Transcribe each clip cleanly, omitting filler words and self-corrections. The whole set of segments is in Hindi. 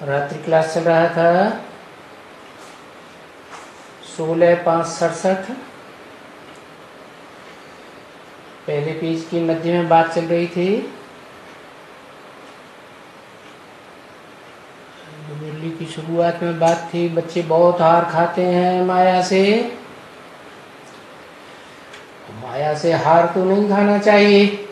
रात्रि क्लास चल रहा था 16/5/67। पहले पेज की मध्य में बात चल रही थी। मुरली की शुरुआत में बात थी, बच्चे बहुत हार खाते हैं माया से। माया से हार तो नहीं खाना चाहिए।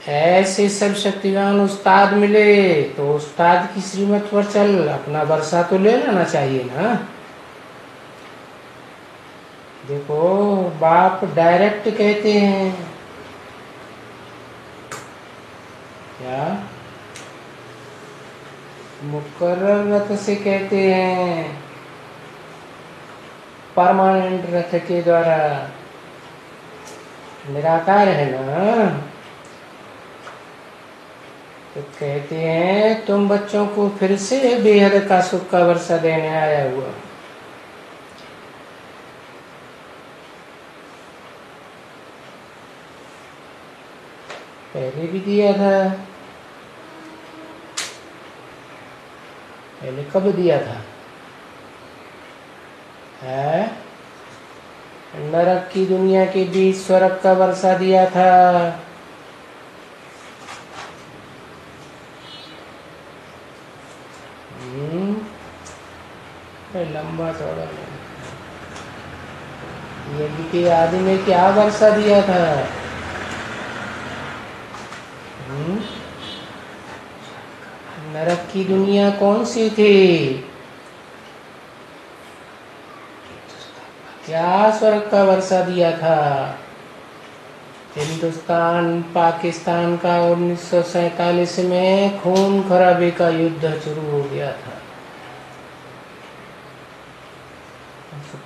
ऐसे सर्वशक्तिवान उस्ताद मिले तो उस्ताद की श्रीमत पर चल, अपना वर्षा तो ले लेना चाहिए ना। देखो, बाप डायरेक्ट कहते हैं क्या, मुकर्रर रथ से कहते हैं, परमानेंट रथ के द्वारा। निराकार है ना, तो कहते हैं तुम बच्चों को फिर से बेहद का सुख का वर्षा देने आया हुआ। पहले भी दिया था। पहले कब दिया था? है नरक की दुनिया के बीच स्वर्ग का वर्षा दिया था। लंबा चौड़ा यज्ञ के आदि में क्या वर्षा दिया था? नरक की दुनिया कौन सी थी? क्या स्वर्ग का वर्षा दिया था? हिंदुस्तान पाकिस्तान का 1947 में खून खराबे का युद्ध शुरू हो गया था।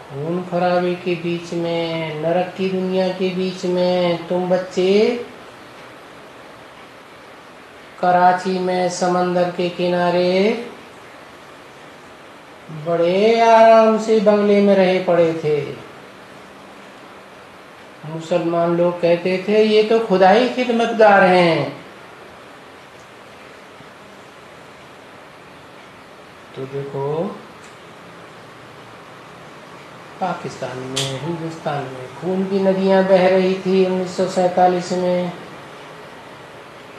खून खराबे के बीच में, नरक की दुनिया के बीच में तुम बच्चे कराची में समंदर के किनारे बड़े आराम से बंगले में रहे पड़े थे। मुसलमान लोग कहते थे ये तो खुदा ही खिदमतगार हैं। तो देखो, पाकिस्तान में, हिंदुस्तान में खून की नदियां बह रही थी 1947 में,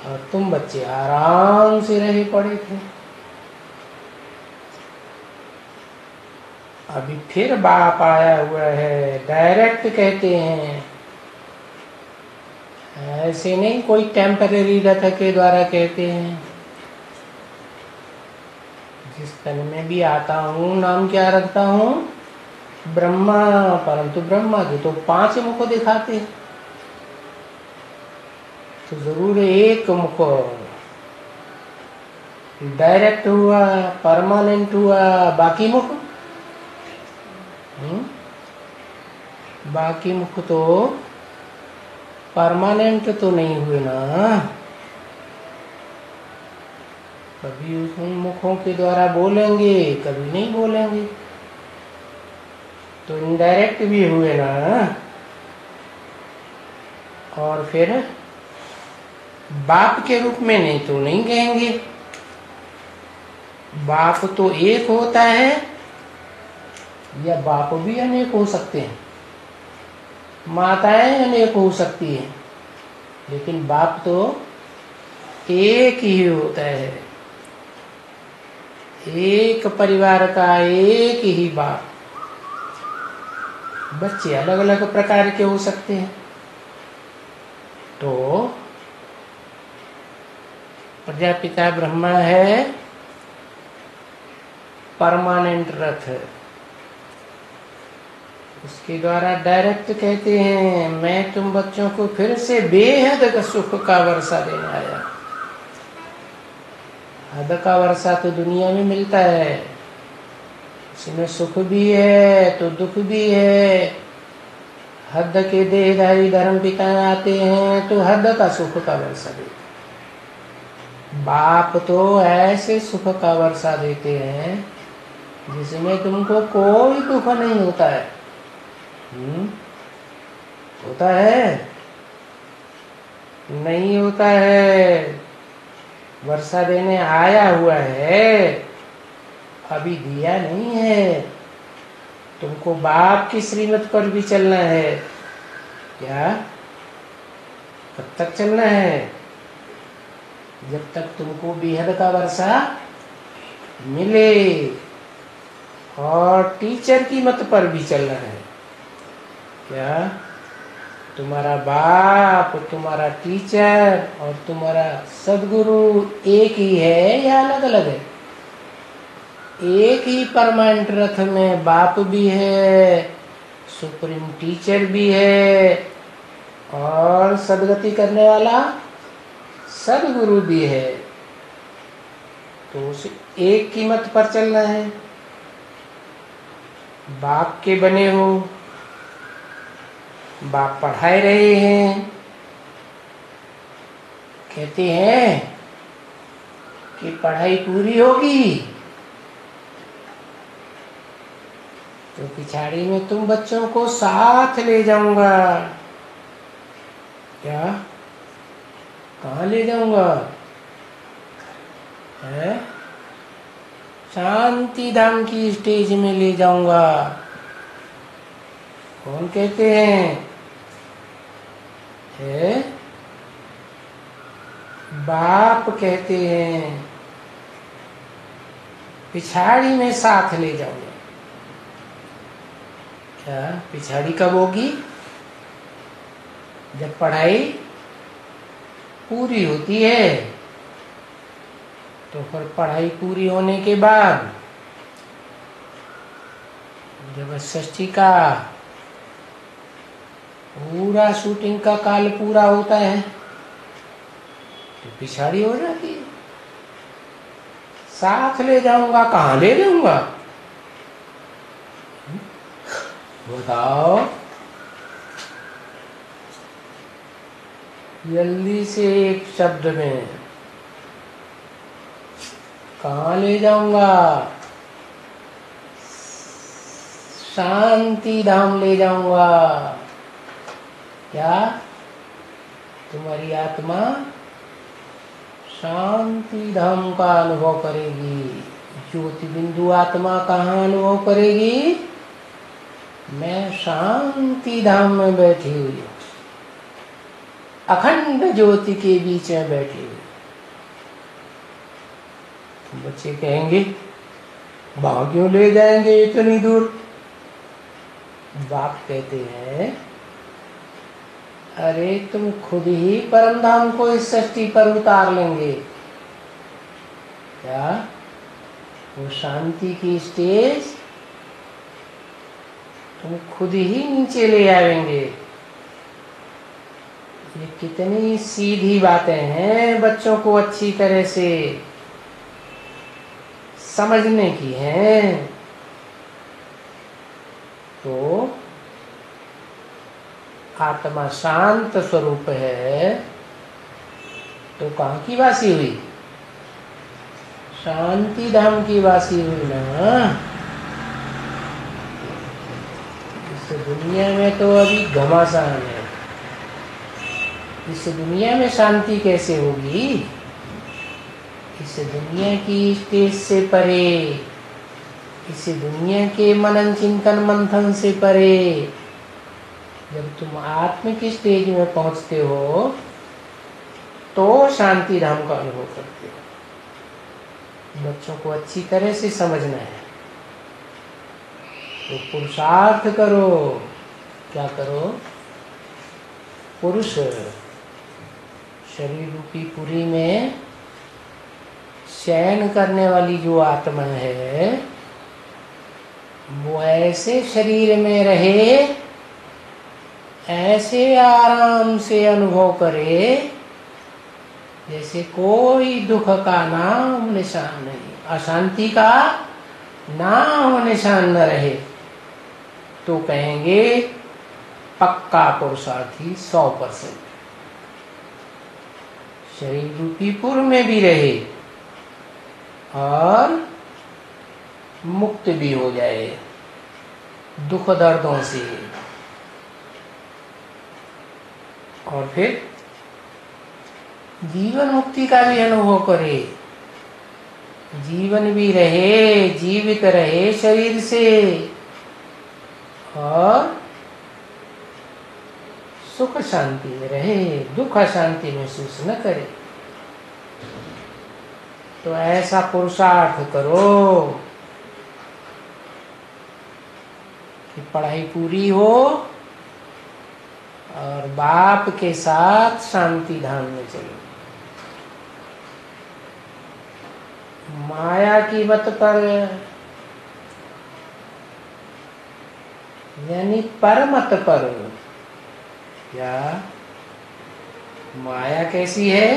और तुम बच्चे आराम से रहे पड़े थे। अभी फिर बाप आया हुआ है, डायरेक्ट कहते हैं, ऐसे नहीं कोई टेम्परेरी रथ के द्वारा कहते हैं। जिस तन में भी आता हूँ नाम क्या रखता हूँ? ब्रह्मा। परंतु ब्रह्मा के तो 5 मुख दिखाते हैं, तो जरूर एक मुख डायरेक्ट हुआ, परमानेंट हुआ, बाकी मुख बाकी मुख तो परमानेंट तो नहीं हुए ना। कभी उन मुखों के द्वारा बोलेंगे, कभी नहीं बोलेंगे, तो इनडायरेक्ट भी हुए ना। और फिर बाप के रूप में नहीं तो नहीं कहेंगे। बाप तो एक होता है, या बाप भी अनेक हो सकते हैं, माताएं अनेक हो सकती हैं, लेकिन बाप तो एक ही होता है। एक परिवार का एक ही बाप। बच्चे अलग अलग प्रकार के हो सकते हैं। तो प्रजापिता ब्रह्मा है परमानेंट रथ, उसके द्वारा डायरेक्ट कहते हैं मैं तुम बच्चों को फिर से बेहद सुख का वर्षा देने आया। हद का वर्षा तो दुनिया में मिलता है, इसमें सुख भी है तो दुख भी है। हद के देहधारी धर्म पिता आते हैं तो हद का सुख का वर्षा देते। बाप तो ऐसे सुख का वर्षा देते हैं जिसमें तुमको कोई दुख नहीं होता है। होता है? नहीं होता है। वर्षा देने आया हुआ है, अभी दिया नहीं है। तुमको बाप की श्रीमत पर भी चलना है। क्या? कब तक चलना है? जब तक तुमको बेहद का वर्षा मिले। और टीचर की मत पर भी चलना है। क्या? तुम्हारा बाप, तुम्हारा टीचर और तुम्हारा सदगुरु एक ही है या अलग अलग है? एक ही परमानेंट रथ में बाप भी है, सुप्रीम टीचर भी है और सदगति करने वाला सदगुरु भी है। तो उस एक की मत पर चलना है। बाप के बने हो, बाप पढ़ाए रहे हैं, कहते हैं कि पढ़ाई पूरी होगी तो पिछाड़ी में तुम बच्चों को साथ ले जाऊंगा। क्या? कहाँ ले जाऊंगा? है? शांति धाम की स्टेज में ले जाऊंगा। कौन कहते हैं? है? बाप कहते हैं पिछाड़ी में साथ ले जाऊंगा। क्या? पिछाड़ी कब होगी? जब पढ़ाई पूरी होती है। तो फिर पढ़ाई पूरी होने के बाद जब षष्ठी का पूरा शूटिंग का काल पूरा होता है तो पिछाड़ी हो जाती है। साथ ले जाऊंगा, कहाँ ले जाऊंगा? बताओ जल्दी से एक शब्द में, कहाँ ले जाऊंगा? शांति धाम ले जाऊंगा। क्या? तुम्हारी आत्मा शांति धाम का अनुभव करेगी। ज्योति बिंदु आत्मा कहाँ अनुभव करेगी? मैं शांति धाम में बैठी हुई हूँ, अखंड ज्योति के बीच में बैठी हुई। तो बच्चे कहेंगे वहां क्यों ले जाएंगे इतनी दूर? बाप कहते हैं अरे तुम खुद ही परम धाम को इस सृष्टि पर उतार लेंगे। क्या? वो शांति की स्टेज तुम खुद ही नीचे ले आएंगे। ये कितनी सीधी बातें हैं, बच्चों को अच्छी तरह से समझने की हैं। तो आत्मा शांत स्वरूप है तो कहाँ की वासी हुई? शांति धाम की वासी हुई ना। इस दुनिया में तो अभी घमासान है। इस दुनिया में शांति कैसे होगी? इस दुनिया की स्टेज से परे, इस दुनिया के मनन चिंतन मंथन से परे जब तुम आत्म की स्टेज में पहुंचते हो तो शांति धाम का अनुभव करते हो। बच्चों को अच्छी तरह से समझना है। तो पुरुषार्थ करो। क्या करो? पुरुष शरीर रूपी पुरी में शयन करने वाली जो आत्मा है वो ऐसे शरीर में रहे, ऐसे आराम से अनुभव करे जैसे कोई दुख का नाम निशान नहीं, अशांति का नाम निशान न रहे। तो कहेंगे पक्का पुरुषार्थी 100%। शरीर रूपी पुर में भी रहे और मुक्त भी हो जाए दुख दर्दों से। और फिर जीवन मुक्ति का भी अनुभव करे, जीवन भी रहे, जीवित रहे शरीर से, और सुख शांति में रहे, दुख अशांति महसूस न करे। तो ऐसा पुरुषार्थ करो कि पढ़ाई पूरी हो और बाप के साथ शांति धाम में चलो। माया की मत पर, यानी परमत पर। क्या माया कैसी है?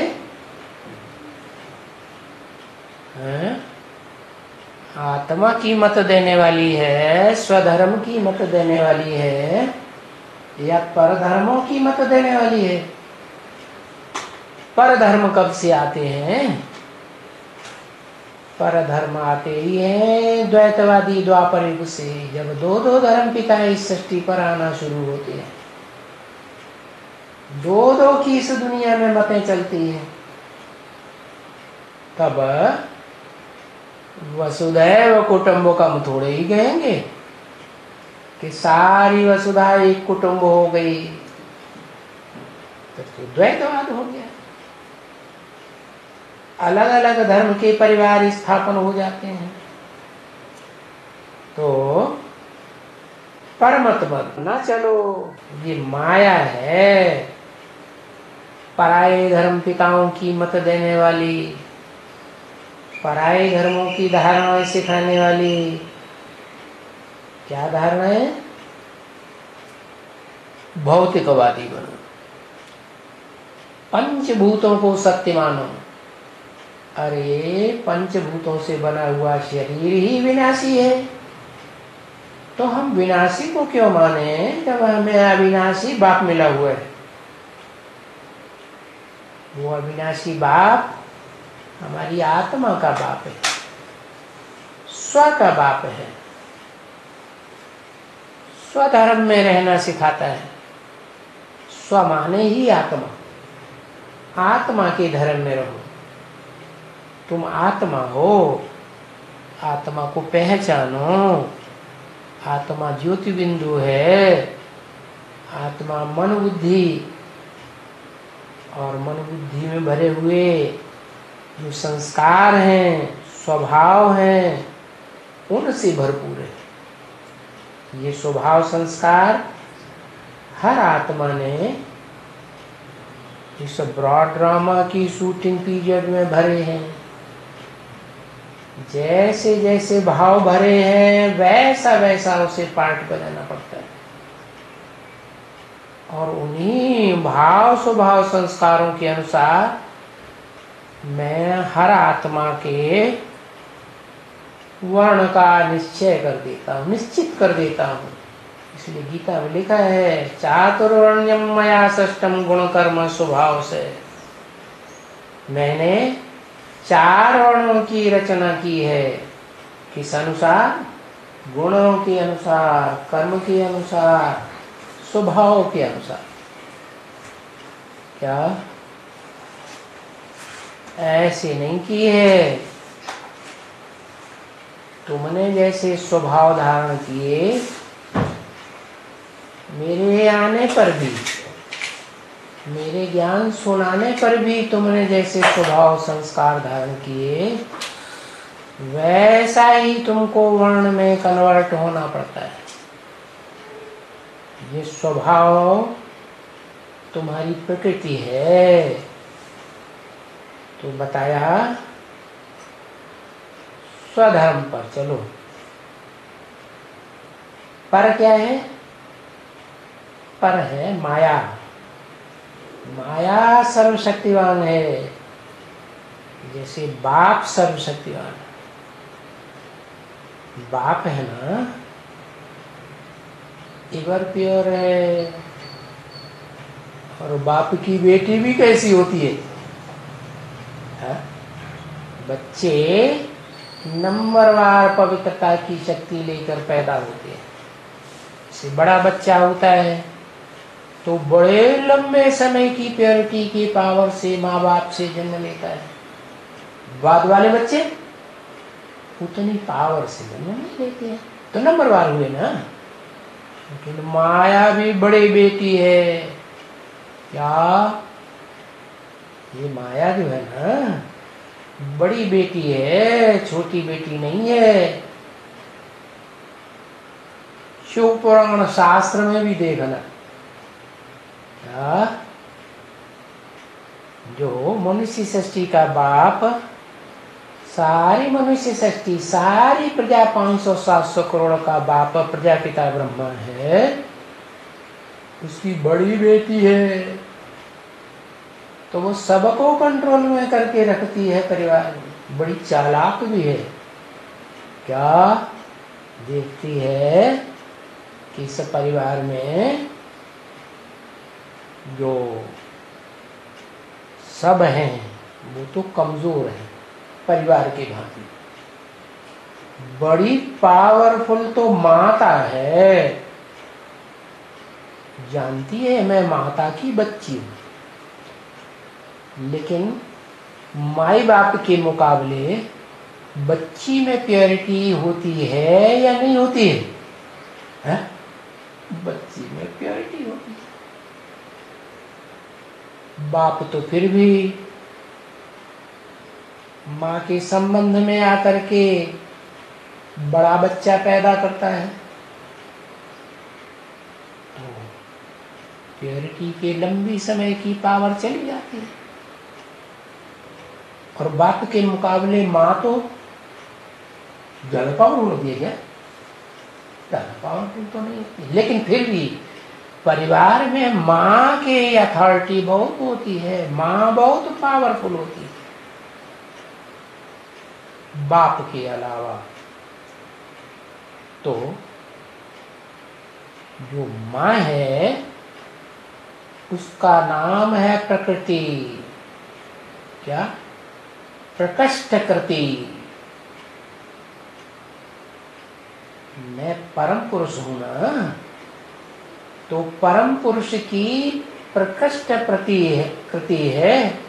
आत्मा की मत देने वाली है, स्वधर्म की मत देने वाली है, या परधर्मों की मत देने वाली है? परधर्म कब से आते हैं? परधर्म आते ही हैं द्वैतवादी द्वापर युग से, जब दो दो धर्म पिताएं इस सृष्टि पर आना शुरू होते हैं। दो दो की इस दुनिया में मतें चलती हैं। तब वसुधैव कुटुंबकम थोड़े ही कहेंगे कि सारी वसुधा एक कुटुंब हो गई, तो द्वैतवाद हो गया। अलग अलग धर्म के परिवार स्थापन हो जाते हैं। तो परमत मत ना चलो, ये माया है, पराये धर्म पिताओं की मत देने वाली, पराये धर्मों की धारणाएं सिखाने वाली। क्या धारणा है? भौतिकवादी बनो, पंचभूतों को सत्य मानो। अरे पंचभूतों से बना हुआ शरीर ही विनाशी है, तो हम विनाशी को क्यों माने जब हमें अविनाशी बाप मिला हुआ है? वो अविनाशी बाप हमारी आत्मा का बाप है, स्व का बाप है, स्वधर्म में रहना सिखाता है। स्व माने ही आत्मा, आत्मा के धर्म में रहो। तुम आत्मा हो, आत्मा को पहचानो। आत्मा ज्योति बिंदु है, आत्मा मन बुद्धि, और मन बुद्धि में भरे हुए जो संस्कार हैं, स्वभाव हैं, उनसे भरपूर है। ये स्वभाव संस्कार हर आत्मा ने इस ब्रॉड ड्रामा की शूटिंग पीरियड में भरे हैं। जैसे जैसे भाव भरे हैं वैसा वैसा उसे पार्ट बनाना पड़ता है, और उन्हीं भाव स्वभाव संस्कारों के अनुसार मैं हर आत्मा के वर्ण का निश्चय कर देता हूँ, निश्चित कर देता हूँ। इसलिए गीता में लिखा है, चातुर्वर्ण्यम मया सृष्टम गुण कर्म स्वभाव से। मैंने 4 वर्णों की रचना की है। किस अनुसार? गुणों के अनुसार, कर्म के अनुसार, स्वभाव के अनुसार। क्या ऐसे नहीं की है? तुमने जैसे स्वभाव धारण किए, मेरे आने पर भी, मेरे ज्ञान सुनाने पर भी तुमने जैसे स्वभाव संस्कार धारण किए, वैसा ही तुमको वर्ण में कन्वर्ट होना पड़ता है। ये स्वभाव तुम्हारी प्रकृति है। तो बताया स्वधर्म पर चलो। पर क्या है? पर है माया। माया सर्वशक्तिवान है, जैसे बाप सर्वशक्तिवान है। बाप है ना, एवर प्योर है। और बाप की बेटी भी कैसी होती है? बच्चे नंबरवार पवित्रता की शक्ति लेकर पैदा होते हैं। जैसे बड़ा बच्चा होता है तो बड़े लंबे समय की प्योरिटी की पावर से माँ बाप से जन्म लेता है। बाद वाले बच्चे उतनी पावर से जन्म नहीं लेते हैं, तो नंबरवार हुए ना। लेकिन माया भी बड़ी बेटी है। क्या ये माया जो है ना बड़ी बेटी है, छोटी बेटी नहीं है। शिव पुराण शास्त्र में भी देखना, क्या जो मनुष्य सृष्टि का बाप, सारी मनुष्य सृष्टि, सारी प्रजा 500-700 करोड़ का बाप प्रजापिता ब्रह्मा है, उसकी बड़ी बेटी है। तो वो सबको कंट्रोल में करके रखती है परिवार में। बड़ी चालाक भी है। क्या देखती है कि इस परिवार में जो सब हैं वो तो कमजोर हैं परिवार के भांति। बड़ी पावरफुल तो माता है। जानती है मैं माता की बच्ची हूं, लेकिन माई बाप के मुकाबले बच्ची में प्योरिटी होती है या नहीं होती है? है? बच्ची में प्योरिटी होती है। बाप तो फिर भी माँ के संबंध में आकर के बड़ा बच्चा पैदा करता है, तो प्योरिटी के लंबी समय की पावर चली जाती है। और बाप के मुकाबले माँ तो ज्यादा पावरफुल होती है। क्या ज्यादा पावरफुल तो नहीं होती, लेकिन फिर भी परिवार में माँ के अथॉरिटी बहुत होती है। माँ बहुत पावरफुल होती है बाप के अलावा। तो जो माँ है उसका नाम है प्रकृति। क्या? प्रकृष्टकृति। मैं परम पुरुष हूं ना, तो परम पुरुष की प्रकृष्ट कृति है।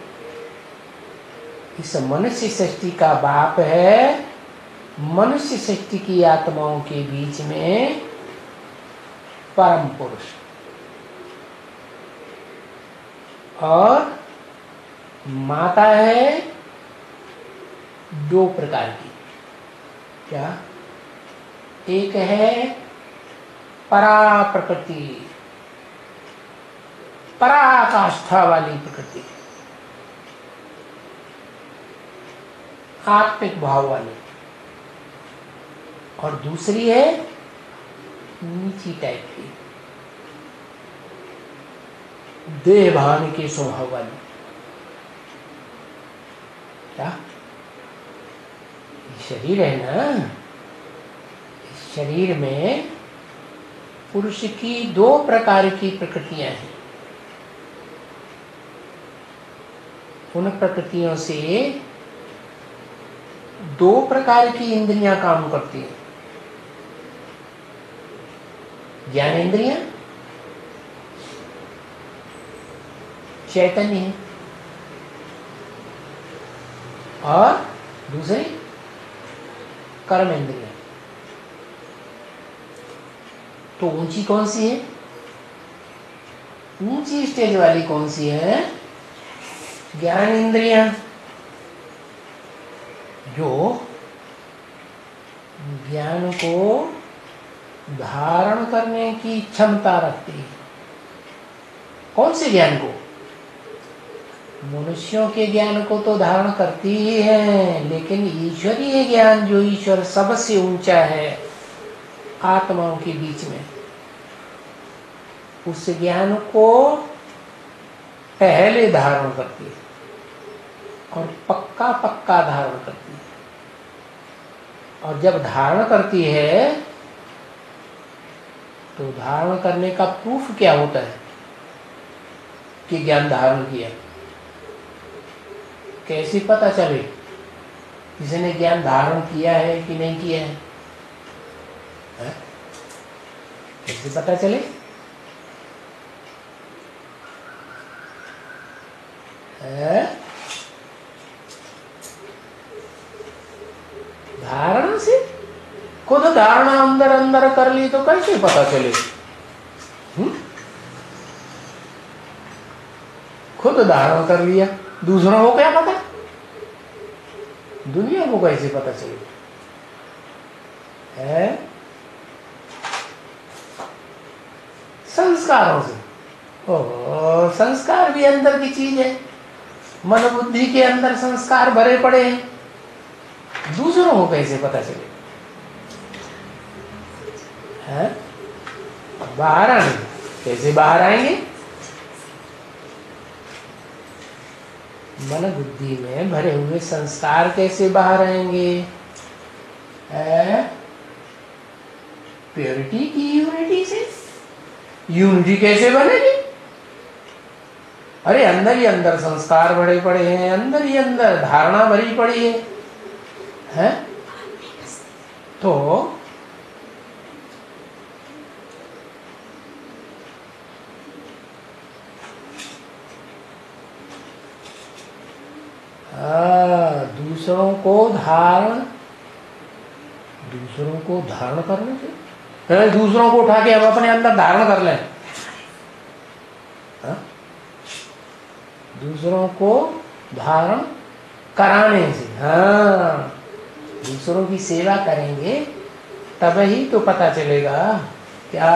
इस मनुष्य सृष्टि का बाप है। मनुष्य सृष्टि की आत्माओं के बीच में परम पुरुष। और माता है दो प्रकार की। क्या? एक है परा प्रकृति, पराकाष्ठा वाली प्रकृति, आत्मिक भाव वाली। और दूसरी है नीची टाइप की, देह भान के स्वभाव वाली। क्या? शरीर है ना, इस शरीर में पुरुष की दो प्रकार की प्रकृतियां हैं। उन प्रकृतियों से दो प्रकार की इंद्रियां काम करती हैं। ज्ञान इंद्रियां चैतन्य है, और दूसरी कर्म इंद्रियां। तो ऊंची कौन सी है? ऊंची स्टेज वाली कौन सी है? ज्ञान इंद्रियां, जो ज्ञान को धारण करने की क्षमता रखती है। कौन से ज्ञान को? मनुष्यों के ज्ञान को तो धारण करती ही है, लेकिन ईश्वरीय ज्ञान जो ईश्वर सबसे ऊंचा है आत्माओं के बीच में, उस ज्ञान को पहले धारण करती है और पक्का पक्का धारण करती है। और जब धारण करती है तो धारण करने का प्रूफ क्या होता है कि ज्ञान धारण किया? कैसे पता चले किसी ने ज्ञान धारण किया है कि नहीं किया है? कैसे पता चले? है? धारणा से? खुद धारणा अंदर अंदर कर ली तो कैसे पता चले? खुद धारण कर लिया, दूसरों को क्या पता? दुनिया को कैसे पता चले? है? संस्कारों से। ओह, संस्कार भी अंदर की चीज है। मन बुद्धि के अंदर संस्कार भरे पड़े हैं, दूसरों को कैसे पता चले? है? बाहर आएंगे, कैसे बाहर आएंगे? मन बुद्धि में भरे हुए संस्कार कैसे बाहर आएंगे? प्योरिटी की यूनिटी से। यूनिटी कैसे बनेगी? अरे अंदर ही अंदर संस्कार भरे पड़े हैं, अंदर ही अंदर धारणा भरी पड़ी है? तो दूसरों को धारण करने से, दूसरों को उठा के हम अपने अंदर धारण कर लें। दूसरों को धारण कराने से, हाँ, दूसरों की सेवा करेंगे तब ही तो पता चलेगा क्या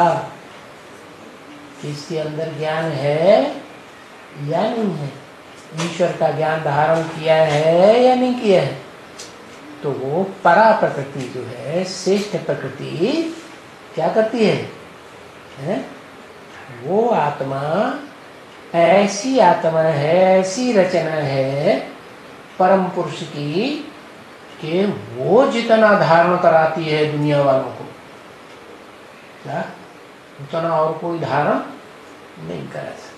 इसके अंदर ज्ञान है या नहीं है, ईश्वर का ज्ञान धारण किया है या नहीं किया है। तो वो परा प्रकृति जो है, श्रेष्ठ प्रकृति क्या करती है? वो आत्मा ऐसी आत्मा है, ऐसी रचना है परम पुरुष की कि वो जितना धारण कराती है दुनिया वालों को, क्या उतना और कोई धारण नहीं करा सकता।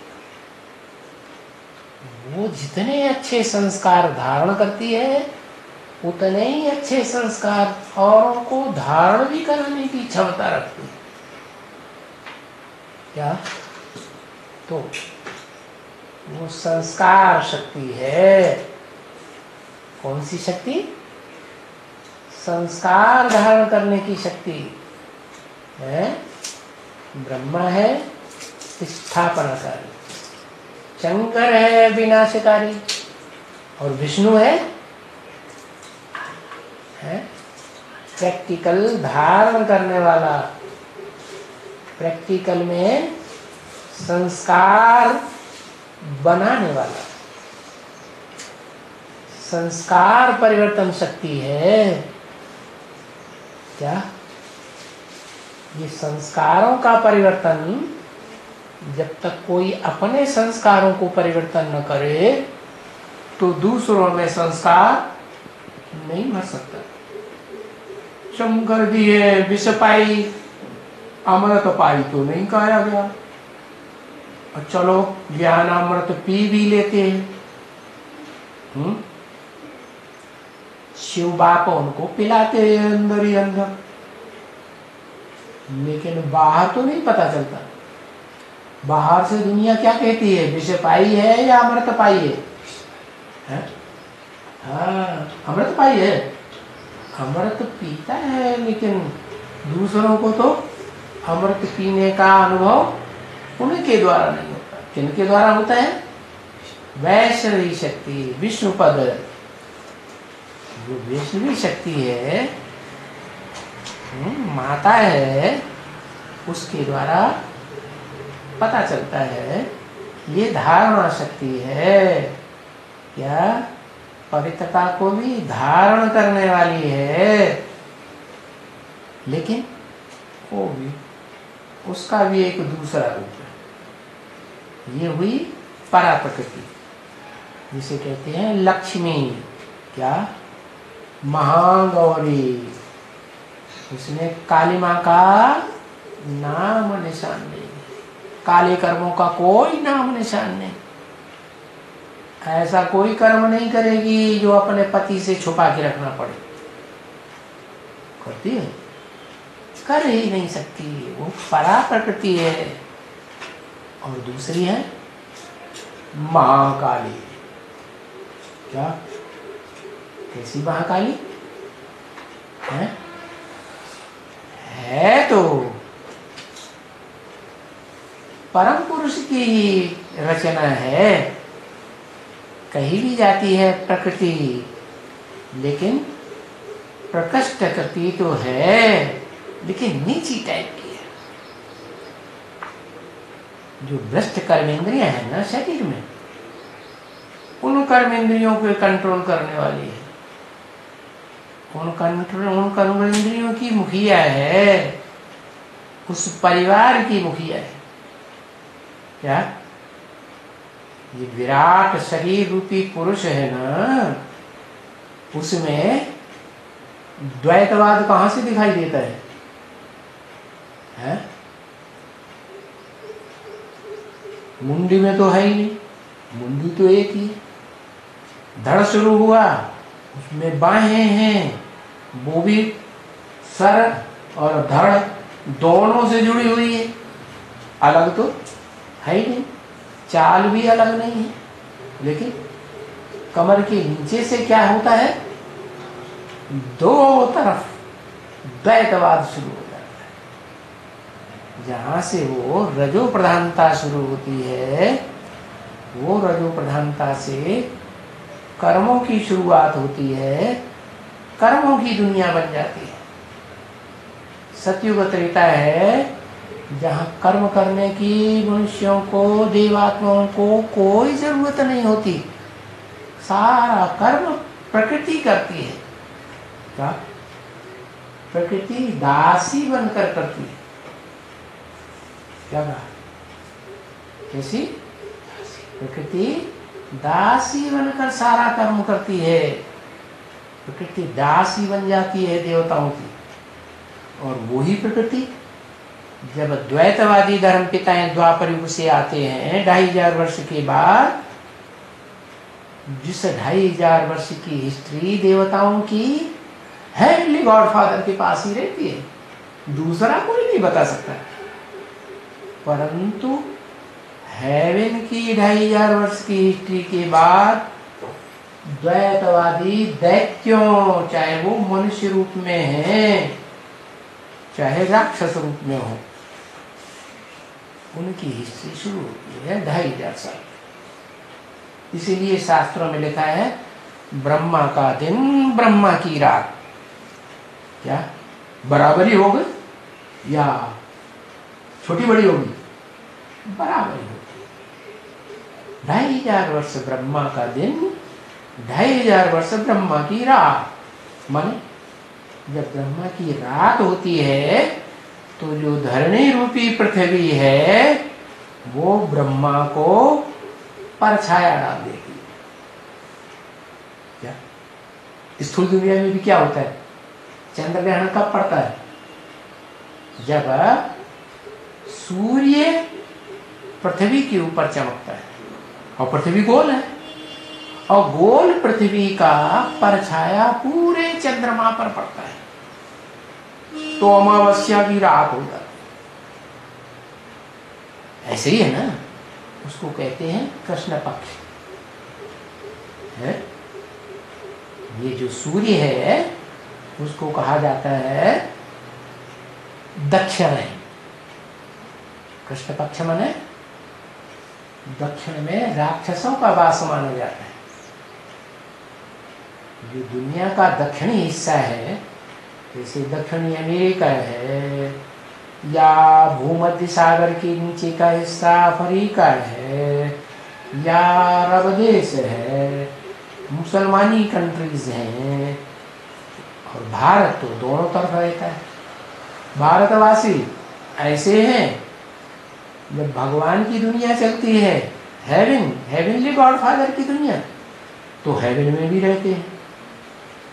वो जितने अच्छे संस्कार धारण करती है उतने ही अच्छे संस्कार औरों को धारण भी कराने की क्षमता रखती है। क्या? तो वो संस्कार शक्ति है। कौन सी शक्ति? संस्कार धारण करने की शक्ति है। ब्रह्मा है स्थापनाकारी, शंकर है विनाशकारी, और विष्णु है प्रैक्टिकल धारण करने वाला। प्रैक्टिकल में संस्कार बनाने वाला, संस्कार परिवर्तन शक्ति है। क्या? ये संस्कारों का परिवर्तन, जब तक कोई अपने संस्कारों को परिवर्तन न करे तो दूसरों में संस्कार नहीं भर सकता। शंकर दिए विष पाई, अमृत पाई तो नहीं कहा गया। और चलो ज्ञान अमृत पी भी लेते हैं, शिव बाप उनको पिलाते हैं अंदर ही अंदर, लेकिन बाहर तो नहीं पता चलता। बाहर से दुनिया क्या कहती है, विष पाई है या अमृत पाई है? हाँ, अमृत पाई है, अमृत पीता है, लेकिन दूसरों को तो अमृत पीने का अनुभव उनके द्वारा नहीं होता। किनके द्वारा होता है? वैष्णवी शक्ति, विष्णु पद, जो वैष्णवी शक्ति है, माता है, उसके द्वारा पता चलता है। ये धारणा शक्ति है। क्या? पवित्रता को भी धारण करने वाली है, लेकिन वो भी, उसका भी एक दूसरा रूप है। ये हुई परा प्रकृति, जिसे कहते हैं लक्ष्मी। क्या? महागौरी। उसमें काली माँ का नाम निशान नहीं, काले कर्मों का कोई नाम निशान नहीं। ऐसा कोई कर्म नहीं करेगी जो अपने पति से छुपा के रखना पड़े। करती है? कर ही नहीं सकती। वो परा प्रकृति है। और दूसरी है महाकाली। क्या कैसी महाकाली है तो परम पुरुष की रचना है। कहीं भी जाती है प्रकृति, लेकिन प्रकृष्ट करती तो है, लेकिन नीची टाइप की है। जो भ्रष्ट कर्मेंद्रियां है ना शरीर में, उन कर्मेंद्रियों को कंट्रोल करने वाली है। उन कर्मेंद्रियों की मुखिया है, उस परिवार की मुखिया है। क्या ये विराट शरीर रूपी पुरुष है ना, उसमें द्वैतवाद कहां से दिखाई देता है? मुंडी में तो है ही नहीं, मुंडी तो एक ही। धड़ शुरू हुआ, उसमें बाहें हैं, वो भी सर और धड़ दोनों से जुड़ी हुई है, अलग तो है ही नहीं। चाल भी अलग नहीं है, लेकिन कमर के नीचे से क्या होता है, दो तरफ द्वैतवाद शुरू हो जाता है। जहां से वो रजो प्रधानता शुरू होती है, वो रजो प्रधानता से कर्मों की शुरुआत होती है, कर्मों की दुनिया बन जाती है। सतयुग त्रेता है जहां कर्म करने की मनुष्यों को, देवात्माओं को कोई जरूरत नहीं होती। सारा कर्म प्रकृति करती है। क्या प्रकृति दासी बनकर करती है? क्या कहा? कैसी? प्रकृति दासी बनकर सारा कर्म करती है। प्रकृति दासी बन जाती है देवताओं की। और वही प्रकृति जब द्वैतवादी धर्म पिताएं द्वापर युग से आते हैं 2500 वर्ष के बाद, जिस 2500 वर्ष की हिस्ट्री देवताओं की हेवनली गॉडफादर के पास ही रहती है, दूसरा कोई नहीं बता सकता। परंतु हेवन की 2500 वर्ष की हिस्ट्री के बाद द्वैतवादी दैत्यों, चाहे वो मनुष्य रूप में हैं, चाहे राक्षस रूप में हो, उनकी हिस्ट्री शुरू होती है 2500 साल। इसीलिए शास्त्रों में लिखा है ब्रह्मा का दिन, ब्रह्मा की रात। क्या बराबरी हो गई या छोटी बड़ी होगी? बराबरी होगी। 2500 वर्ष ब्रह्मा का दिन, 2500 वर्ष ब्रह्मा की रात। माने जब ब्रह्मा की रात होती है तो जो धरणी रूपी पृथ्वी है वो ब्रह्मा को परछाया डाल देती है। क्या स्थूल दुनिया में भी क्या होता है? चंद्र ग्रहण कब पड़ता है? जब सूर्य पृथ्वी के ऊपर चमकता है, और पृथ्वी गोल है, और गोल पृथ्वी का परछाया पूरे चंद्रमा पर पड़ता है, तो अमावस्या की रात हो जाती है। ऐसे ही है ना, उसको कहते हैं कृष्ण पक्ष है। ये जो सूर्य है उसको कहा जाता है दक्षिण है। कृष्ण पक्ष माने दक्षिण में राक्षसों का वास माना जाता है। जो दुनिया का दक्षिणी हिस्सा है, जैसे दक्षिणी अमेरिका है, या भूमध्य सागर के नीचे का हिस्सा अफ्रीका है, या अरब देश है, मुसलमानी कंट्रीज हैं, और भारत तो दोनों तरफ रहता है। भारतवासी ऐसे हैं, जब भगवान की दुनिया चलती है, हेवनली गॉडफादर की दुनिया, तो हेवन में भी रहते हैं।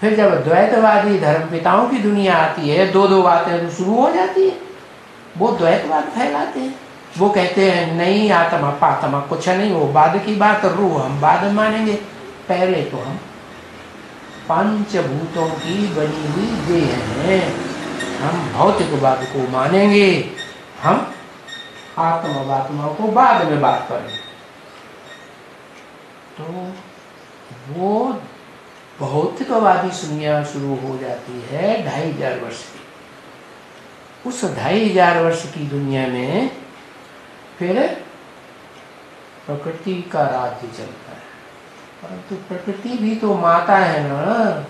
फिर जब द्वैतवादी धर्मपिताओं की दुनिया आती है, दो दो बातें तो शुरू हो जाती है। वो द्वैतवाद फैलाते हैं। वो कहते हैं नहीं आत्मा पात्मा कुछ नहीं, वो बाद की बात, रूह हम बाद में मानेंगे, पहले तो हम पंचभूतों की बनी हुई देह हैं, हम भौतिकवाद को मानेंगे, हम आत्मा को बाद में बात करेंगे। तो वो भौतिकवादी दुनिया शुरू हो जाती है 2500 वर्ष की। उस 2500 वर्ष की दुनिया में फिर प्रकृति का राज्य चलता है। परंतु प्रकृति भी तो माता है ना,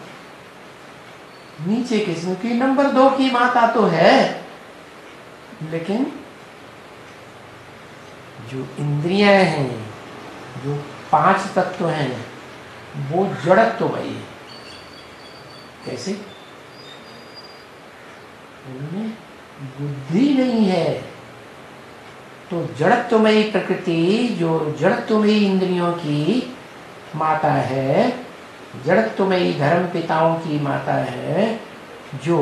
नीचे किस्म की नंबर 2 की माता तो है, लेकिन जो इंद्रियां हैं, जो 5 तत्व हैं, वो जड़त्वमयी है। कैसे? उनमें बुद्धि नहीं है। तो जड़त्वमयी प्रकृति, जो जड़त्वमयी इंद्रियों की माता है, जड़त्वमयी धर्म पिताओं की माता है, जो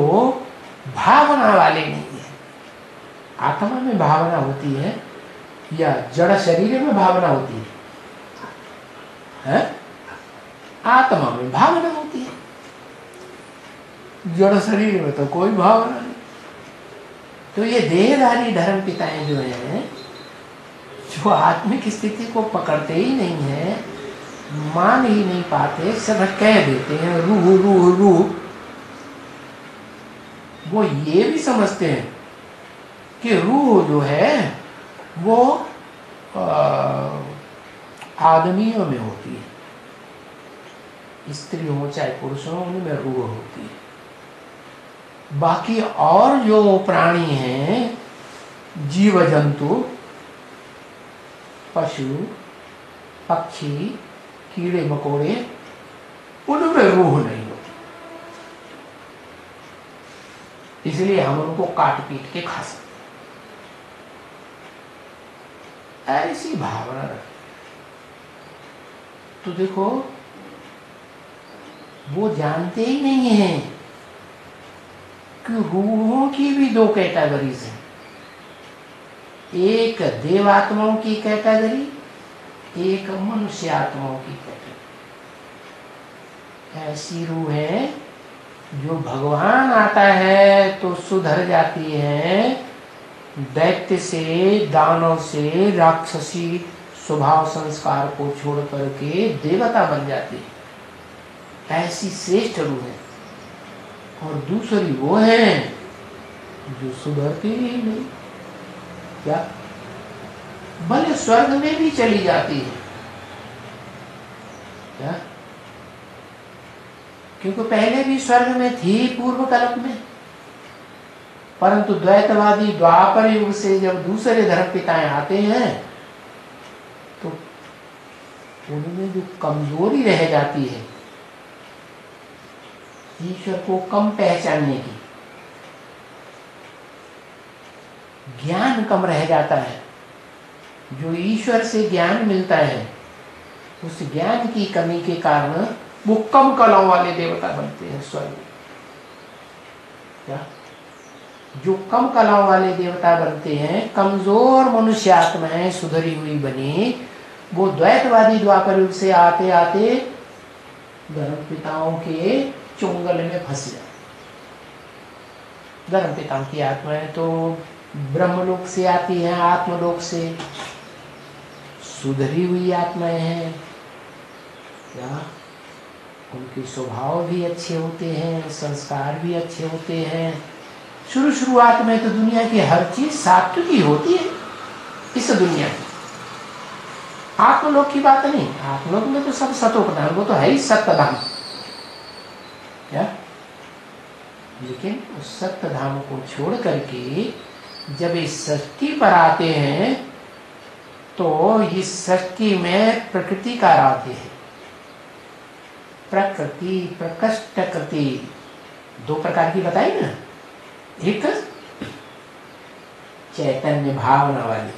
भावना वाले नहीं है। आत्मा में भावना होती है या जड़ शरीर में भावना होती है? आत्मा में भावना होती है, जड़ शरीर में तो कोई भावना नहीं। तो ये देहधारी धर्म पिताएं जो हैं, जो आत्मिक स्थिति को पकड़ते ही नहीं है, मान ही नहीं पाते, सब कह देते हैं रूह रूह रूह। वो ये भी समझते हैं कि रूह जो है वो आदमियों में होती है, स्त्री हो चाहे पुरुष हो, उनमें रूह होती है। बाकी और जो प्राणी हैं, जीव जंतु, पशु पक्षी, कीड़े मकोड़े, उनमें रूह नहीं होती। इसलिए हम उनको काट पीट के खा सकते, ऐसी भावना रखते। तो देखो, वो जानते ही नहीं है कि रूहों की भी 2 कैटेगरीज हैं। एक देवात्माओं की कैटेगरी, एक मनुष्य आत्माओं की कैटेगरी। ऐसी रूह है जो भगवान आता है तो सुधर जाती है, दैत्य से, दानव से, राक्षसी स्वभाव संस्कार को छोड़ करके देवता बन जाती है। ऐसी श्रेष्ठ रूह है। और दूसरी वो है जो सुधरती ही नहीं। क्या? भले स्वर्ग में भी चली जाती है। क्या? क्योंकि पहले भी स्वर्ग में थी पूर्व कल्प में, परंतु द्वैतवादी द्वापर युग से जब दूसरे धर्म पिताएं आते हैं तो उनमें जो कमजोरी रह जाती है ईश्वर को कम पहचानने की, ज्ञान कम रह जाता है। जो ईश्वर से ज्ञान मिलता है, उस ज्ञान की कमी के कारण वो कम कलाओं वाले देवता बनते हैं स्वर्ग में। क्या? जो कम कलाओं वाले देवता बनते हैं, कमजोर मनुष्य आत्माएं सुधरी हुई बनी, वो द्वैतवादी द्वापर युग से आते आते धर्म पिताओं के चुंगल में फंस जाए। धर्म पिताओं की आत्माएं तो ब्रह्मलोक से आती हैं, आत्मलोक से सुधरी हुई आत्माएं हैं। क्या? उनके स्वभाव भी अच्छे होते हैं, संस्कार भी अच्छे होते हैं। शुरुआत में तो दुनिया की हर चीज सात्विकी होती है इस दुनिया की। आत्मलोक की बात नहीं, आत्मलोक में तो सब सतोप्रधान, वो तो है ही सत्य धाम। क्या? लेकिन उस सत्य धाम को छोड़ करके जब इस सृष्टि पर आते हैं तो इस सृष्टि में प्रकृति का राज्य है। प्रकृति, प्रकृति 2 प्रकार की बताई ना। एक चैतन्य भावना वाली,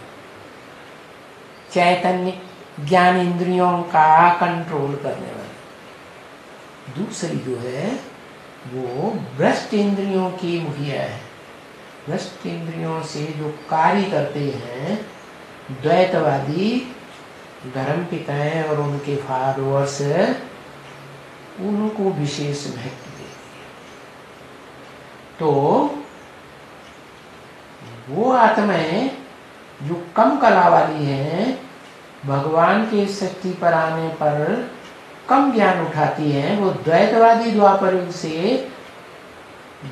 चैतन्य ज्ञान इंद्रियों का कंट्रोल करने वाली। दूसरी जो है वो भ्रष्ट इंद्रियों की मुखिया है। भ्रष्ट इंद्रियों से जो कार्य करते हैं द्वैतवादी धर्म पिताएं और उनके फॉलोअर्स, उनको विशेष महत्व देते हैं। तो वो आत्माएं जो कम कला वाली हैं, भगवान के शक्ति पर आने पर कम ज्ञान उठाती हैं वो द्वैतवादी द्वापर युग से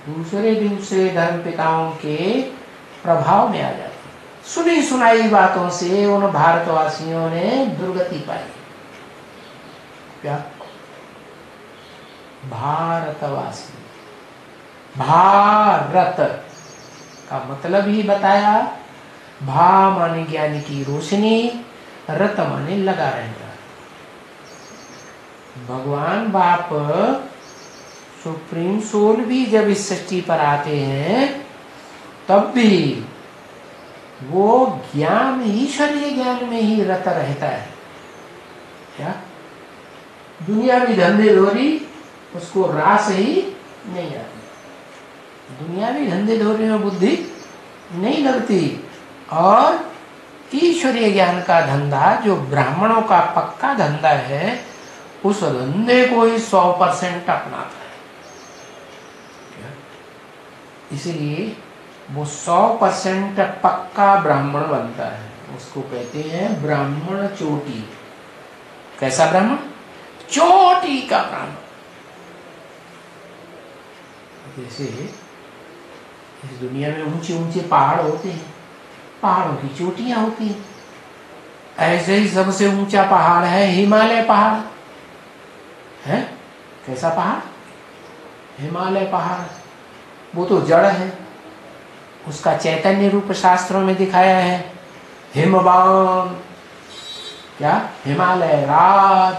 दूसरे धर्म पिताओं के प्रभाव में आ जाती है। सुनी सुनाई बातों से उन भारतवासियों ने दुर्गति पाई। क्या? भारतवासी, भारत का मतलब ही बताया। भा माने ज्ञान की रोशनी, रत माने लगा रहना। भगवान बाप सुप्रीम सोल भी जब इस सृष्टि पर आते हैं तब भी वो ज्ञान, ईश्वरीय ज्ञान में ही रत रहता है। क्या? दुनिया में धंधे धोरी उसको रास ही नहीं आती। दुनियावी धंधे धोरी में बुद्धि नहीं लगती। और ईश्वरीय ज्ञान का धंधा जो ब्राह्मणों का पक्का धंधा है, उस धंधे को ही 100% अपनाता है। इसलिए वो 100% पक्का ब्राह्मण बनता है। उसको कहते हैं ब्राह्मण चोटी। कैसा ब्राह्मण? चोटी का ब्राह्मण। जैसे इस दुनिया में ऊंचे ऊंचे पहाड़ होते हैं, पहाड़ों की चोटियां होती हैं। ऐसे ही सबसे ऊंचा पहाड़ है हिमालय पहाड़ है। कैसा पहाड़? हिमालय पहाड़। वो तो जड़ है, उसका चैतन्य रूप शास्त्रों में दिखाया है। हिमवान, क्या? हिमालय राज,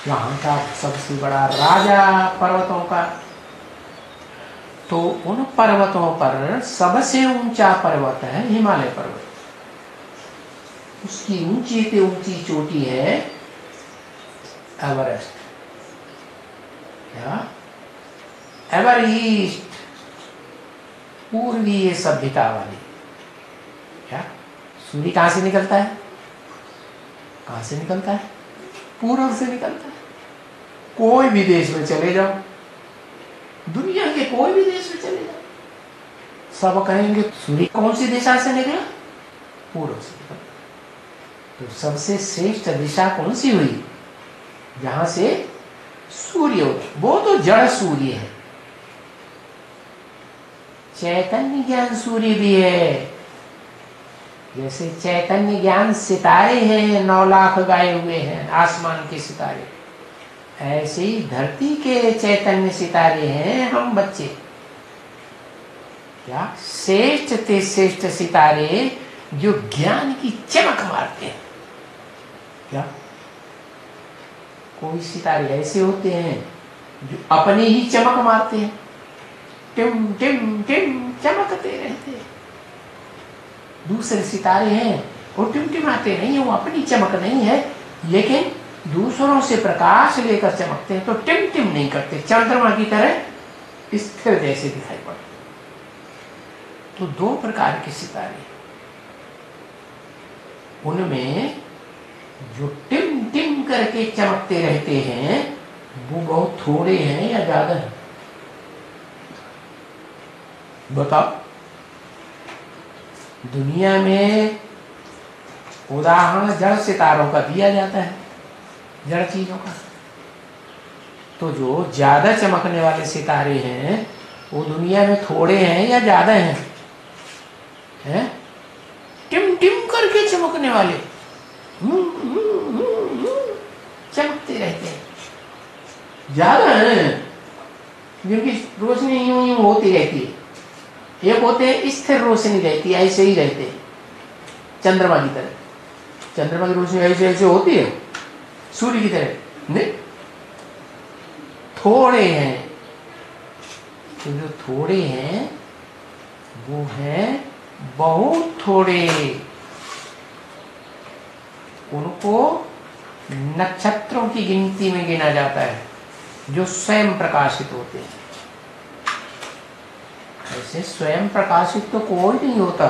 यहाँ का सबसे बड़ा राजा पर्वतों का। तो उन पर्वतों पर सबसे ऊंचा पर्वत है हिमालय पर्वत। उसकी ऊंची से ऊंची चोटी है एवरेस्ट। क्या? एवरेस्ट, पूर्वीय सभ्यता वाली। क्या? सूर्य कहां से निकलता है? कहां से निकलता है? पूर्व से निकलता है। कोई भी देश में चले जाओ, दुनिया के कोई भी देश में चले जाओ, सब कहेंगे सूर्य कौन सी दिशा से निकला? पूर्व से निकला। तो सबसे श्रेष्ठ दिशा कौन सी हुई? जहां से सूर्य होता, वो तो जड़ सूर्य है। चैतन्य ज्ञान सूर्य भी है। जैसे चैतन्य ज्ञान सितारे हैं, 9 लाख गाए हुए हैं आसमान के सितारे, ऐसे ही धरती के चैतन्य सितारे हैं हम बच्चे। क्या? श्रेष्ठ ते श्रेष्ठ सितारे जो ज्ञान की चमक मारते हैं। क्या? कोई सितारे ऐसे होते हैं जो अपने ही चमक मारते हैं, टिम टिम टिम चमकते रहते हैं। दूसरे सितारे हैं वो टिमटिमाते नहीं, वो अपनी चमक नहीं है, लेकिन दूसरों से प्रकाश लेकर चमकते हैं। तो टिम टिम नहीं करते, चंद्रमा की तरह स्थिर जैसे दिखाई पड़ते। तो 2 प्रकार के सितारे, उनमें जो टिम टिम करके चमकते रहते हैं वो बहुत थोड़े हैं या ज्यादा है? बताओ। दुनिया में उदाहरण जड़ सितारों का दिया जाता है, जड़ चीजों का। तो जो ज्यादा चमकने वाले सितारे हैं वो दुनिया में थोड़े हैं या ज्यादा हैं? हैं? टिम टिम करके चमकने वाले चमकते रहते हैं, ज्यादा है, जिनकी रोशनी यूं यूं होती रहती है। एक होते हैं स्थिर रोशनी रहती है, ऐसे ही रहते हैं चंद्रमा की तरह। चंद्रमा की रोशनी ऐसे ऐसे होती है सूर्य की तरह नहीं, थोड़े हैं। तो जो थोड़े हैं वो हैं बहुत थोड़े। उनको नक्षत्रों की गिनती में गिना जाता है जो स्वयं प्रकाशित होते हैं। ऐसे स्वयं प्रकाशित तो कोई नहीं होता,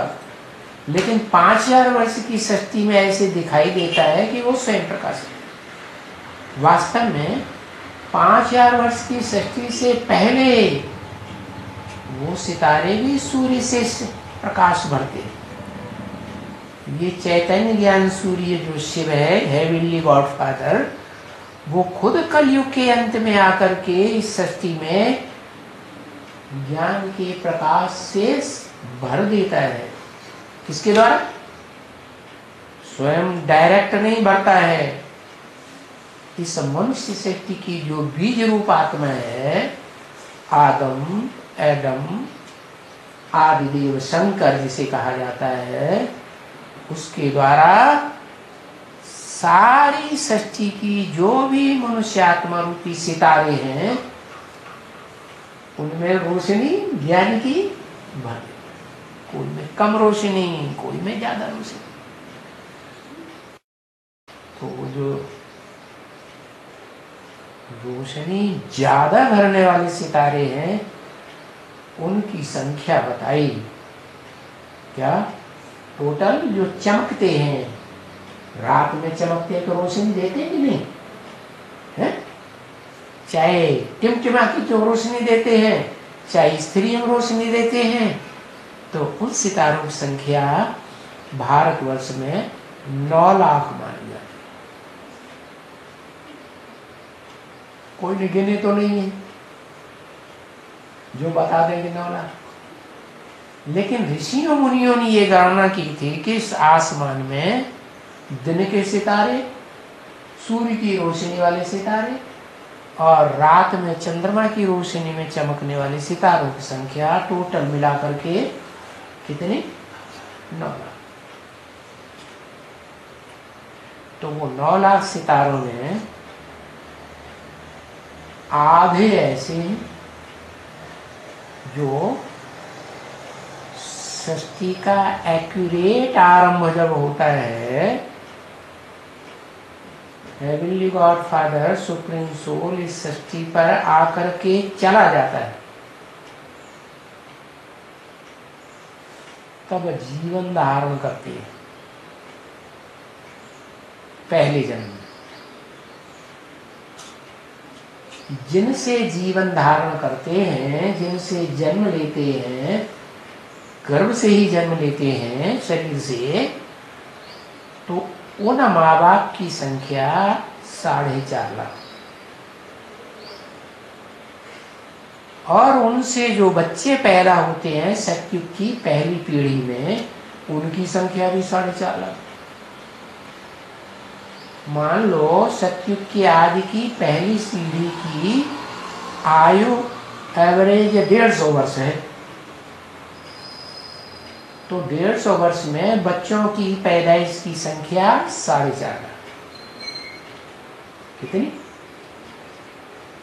लेकिन 5000 वर्ष की सृष्टि में ऐसे दिखाई देता है कि वो स्वयं प्रकाशित है। वास्तव में 5000 वर्ष की सृष्टि से पहले वो सितारे भी सूर्य से प्रकाश भरते हैं। ये चैतन्य ज्ञान सूर्य जो शिव है, हेवनली गॉडफादर, वो खुद कलयुग के अंत में आकर के इस सृष्टि में ज्ञान के प्रकाश से भर देता है। किसके द्वारा? स्वयं डायरेक्ट नहीं भरता है। इस मनुष्य सृष्टि की जो बीज रूप आत्मा है, आदम, एडम, आदिदेव शंकर जिसे कहा जाता है, उसके द्वारा सारी सृष्टि की जो भी मनुष्य आत्मा रूपी सितारे हैं, उनमें रोशनी ज्ञान की भर, कोई में कम रोशनी, कोई में ज्यादा रोशनी। तो जो रोशनी ज्यादा भरने वाले सितारे हैं, उनकी संख्या बताई। क्या? टोटल जो चमकते हैं, रात में चमकते हैं तो रोशनी देते हैं कि नहीं है? चाहे टिमटिमा की जो रोशनी देते हैं, चाहे स्त्रियों रोशनी देते हैं, तो उन सितारों की संख्या भारतवर्ष में 9 लाख मानी जाती है। कोई ने गिने तो नहीं है जो बता देंगे 9 लाख। लेकिन ऋषियों मुनियों ने ये गणना की थी कि इस आसमान में दिन के सितारे, सूर्य की रोशनी वाले सितारे और रात में चंद्रमा की रोशनी में चमकने वाले सितारों की संख्या टोटल मिलाकर के कितनी? 9 लाख। तो वो 9 लाख सितारों में आधे ऐसे हैं जो सृष्टि का एक्यूरेट आरंभ जब होता है, heavenly God father supreme soul इस सृष्टि पर आकर के चला जाता है, तब जीवन धारण करती है। पहले जन्म जिनसे जीवन धारण करते हैं, जिनसे जन्म लेते हैं, गर्भ से ही जन्म लेते हैं शरीर से, तो उन माँ बाप की संख्या 4.5 लाख। और उनसे जो बच्चे पैदा होते हैं सतयुग की पहली पीढ़ी में, उनकी संख्या भी 4.5 लाख। मान लो सतयुग की आदि की पहली पीढ़ी की आयु एवरेज 150 वर्ष है, तो 150 वर्ष में बच्चों की पैदाइश की संख्या 4.5 लाख। कितनी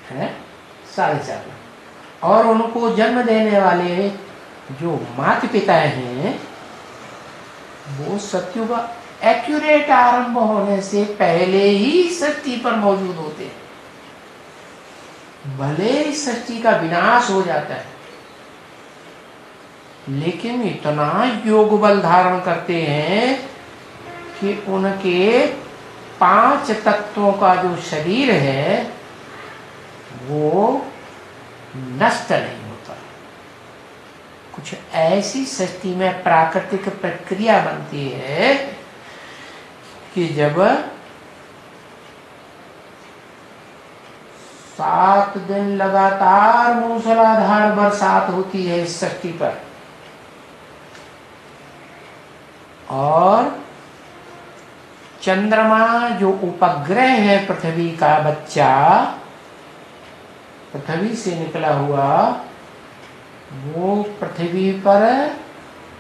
है? 4.5 लाख। और उनको जन्म देने वाले जो माता पिता हैं, वो सतयुग एक्यूरेट आरंभ होने से पहले ही सृष्टि पर मौजूद होते हैं। भले सृष्टि का विनाश हो जाता है, लेकिन इतना योग बल धारण करते हैं कि उनके 5 तत्वों का जो शरीर है वो नष्ट नहीं होता। कुछ ऐसी सृष्टि में प्राकृतिक प्रक्रिया बनती है कि जब 7 दिन लगातार मूसलाधार बरसात होती है इस सृष्टि पर, और चंद्रमा जो उपग्रह है पृथ्वी का बच्चा, पृथ्वी से निकला हुआ, वो पृथ्वी पर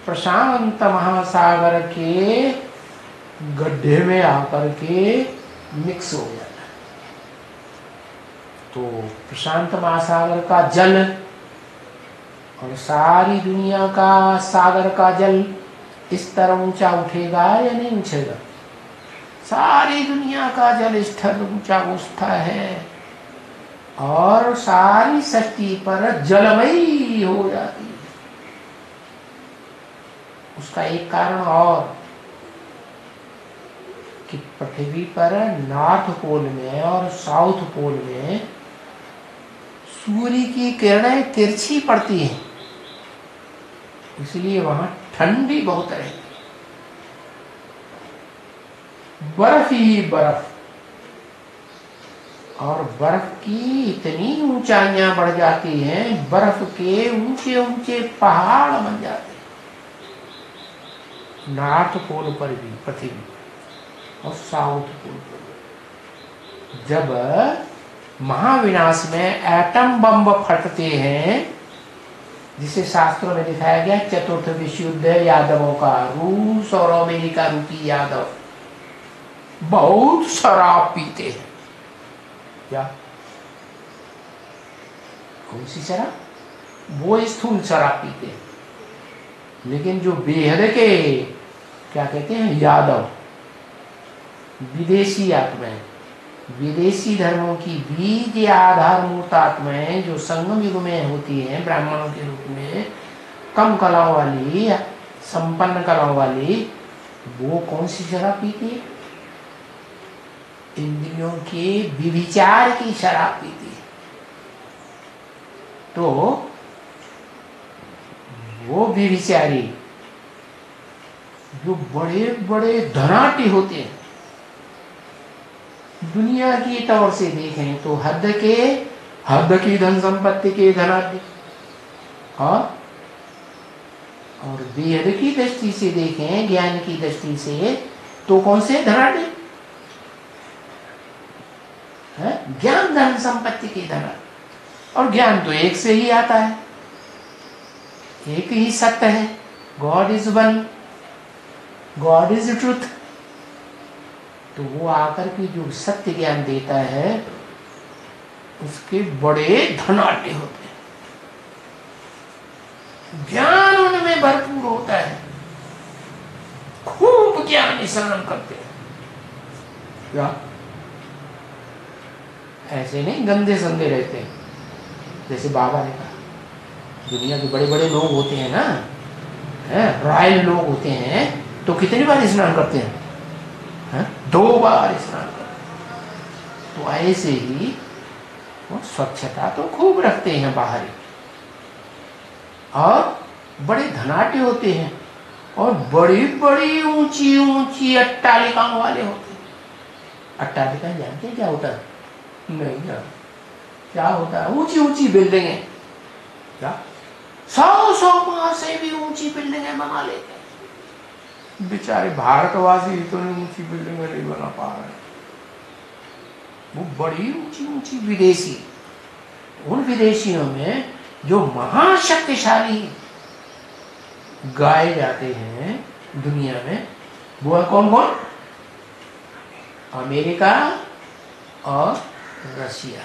प्रशांत महासागर के गड्ढे में आकर के मिक्स हो जाता है। तो प्रशांत महासागर का जल और सारी दुनिया का सागर का जल इस तरह ऊंचा उठेगा या नहीं उठेगा? सारी दुनिया का जल स्तर ऊंचा उठता है और सारी सृष्टि पर जलमयी हो जाती है। उसका एक कारण और कि पृथ्वी पर नॉर्थ पोल में और साउथ पोल में सूर्य की किरणें तिरछी पड़ती हैं, इसलिए वहां ठंडी बहुत रहती, बर्फ ही बर्फ। और बर्फ की इतनी ऊंचाइयां बढ़ जाती हैं, बर्फ के ऊंचे ऊंचे पहाड़ बन जाते हैं नॉर्थ पोल पर भी, पृथ्वी और साउथ पोल पर। जब महाविनाश में एटम बम फटते हैं, जिसे शास्त्रों में दिखाया गया चतुर्थ विश्व युद्ध यादवों का, रूस और अमेरिका रूपी यादव बहुत शराब पीते हैं। क्या? कौन सी शराब? वो स्थूल शराब पीते हैं। लेकिन जो बेहद के क्या कहते हैं यादव, विदेशी आत्माएं, विदेशी धर्मों की बीज आधारभूत आत्माएं जो संगम युग में होती हैं ब्राह्मणों के रूप में, कम कलाओं वाली, संपन्न कलाओं वाली, वो कौन सी शराब पीती है? इंद्रियों के विविचार की शराब पीती है। तो वो विविचारी जो बड़े बड़े धनाढ्य होते हैं, दुनिया की तौर से देखें तो हद की धन संपत्ति के धनाढ्य, और बेहद की दृष्टि से देखें, ज्ञान की दृष्टि से, तो कौन से धनाढ्य? ज्ञान धन संपत्ति के धनाढ्य। और ज्ञान तो एक से ही आता है, एक ही सत्य है, God is one, God is truth. तो वो आकर के जो सत्य ज्ञान देता है, उसके बड़े धनाढ्य होते हैं, ज्ञान उनमें भरपूर होता है, खूब ज्ञान स्नान करते हैं। क्या? ऐसे नहीं गंदे संदे रहते हैं। जैसे बाबा ने कहा, दुनिया के बड़े बड़े लोग होते हैं ना, रॉयल लोग होते हैं, तो कितनी बार स्नान करते हैं? 2 बार स्नान करते हैं। तो ऐसे ही वो स्वच्छता तो खूब रखते हैं बाहर, और बड़े धनाढ्य होते हैं, और बड़ी बड़ी ऊंची ऊंची अट्टालिकाओं वाले होते हैं। अट्टालिका जानते हैं क्या होता है? नहीं जानते। क्या होता है? ऊंची ऊंची बिल्डिंगें, क्या 100 माह से भी ऊंची बिल्डिंगें बना लेते हैं। बेचारे भारतवासी इतनी ऊंची बिल्डिंगें नहीं बना पा रहे, वो बड़ी ऊंची ऊंची विदेशी, उन विदेशियों में जो महाशक्तिशाली गाए जाते हैं दुनिया में, वो है कौन कौन? अमेरिका और रशिया।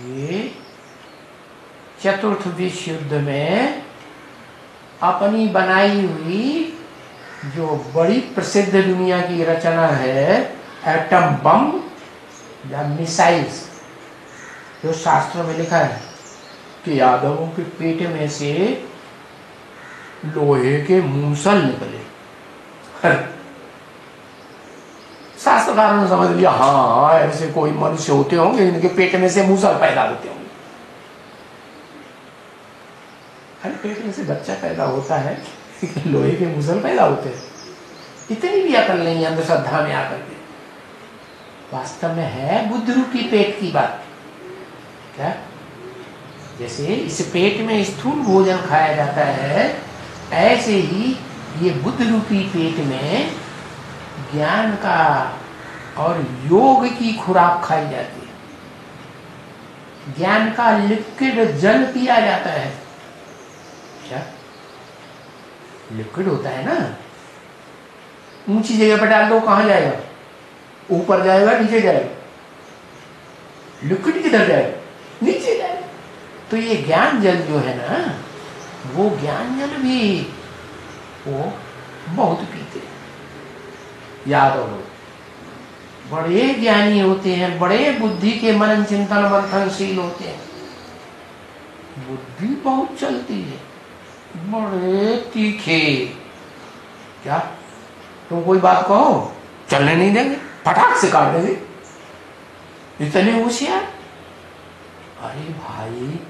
ये चतुर्थ विश्व युद्ध में अपनी बनाई हुई जो बड़ी प्रसिद्ध दुनिया की रचना है, एटम बम या मिसाइल्स, जो शास्त्रों में लिखा है कि यादवों के पेट में से लोहे के मूसल निकले। शास्त्रकारों ने समझ लिया, हाँ ऐसे कोई मनुष्य होते होंगे, इनके पेट में से मूसल पैदा होते होंगे। हर पेट में से बच्चा पैदा होता है, लोहे के मूसल पैदा होते हैं। इतनी भी अकल नहीं अंधश्रद्धा में आकर के। वास्तव में है बुद्ध रूपी पेट की बात। क्या? जैसे इस पेट में स्थूल भोजन खाया जाता है, ऐसे ही ये बुद्ध रूपी पेट में ज्ञान का और योग की खुराक खाई जाती है। ज्ञान का लिक्विड जल पिया जाता है। क्या? लिक्विड होता है ना, ऊंची जगह पर डाल दो, कहां जाएगा? ऊपर जाएगा, नीचे जाएगा? लिक्विड किधर जाएगा? नीचे जाएगा। तो ये ज्ञान जल जो है ना, वो ज्ञान जल भी वो बहुत पीते हैं। याद हो, बड़े ज्ञानी होते हैं, बड़े बुद्धि के मनन चिंतन मंथनशील होते हैं, बुद्धि बहुत चलती है, बड़े तीखे। क्या तुम कोई बात कहो, चलने नहीं देंगे, फटाक से काट देंगे, इतने होशियार। अरे भाई,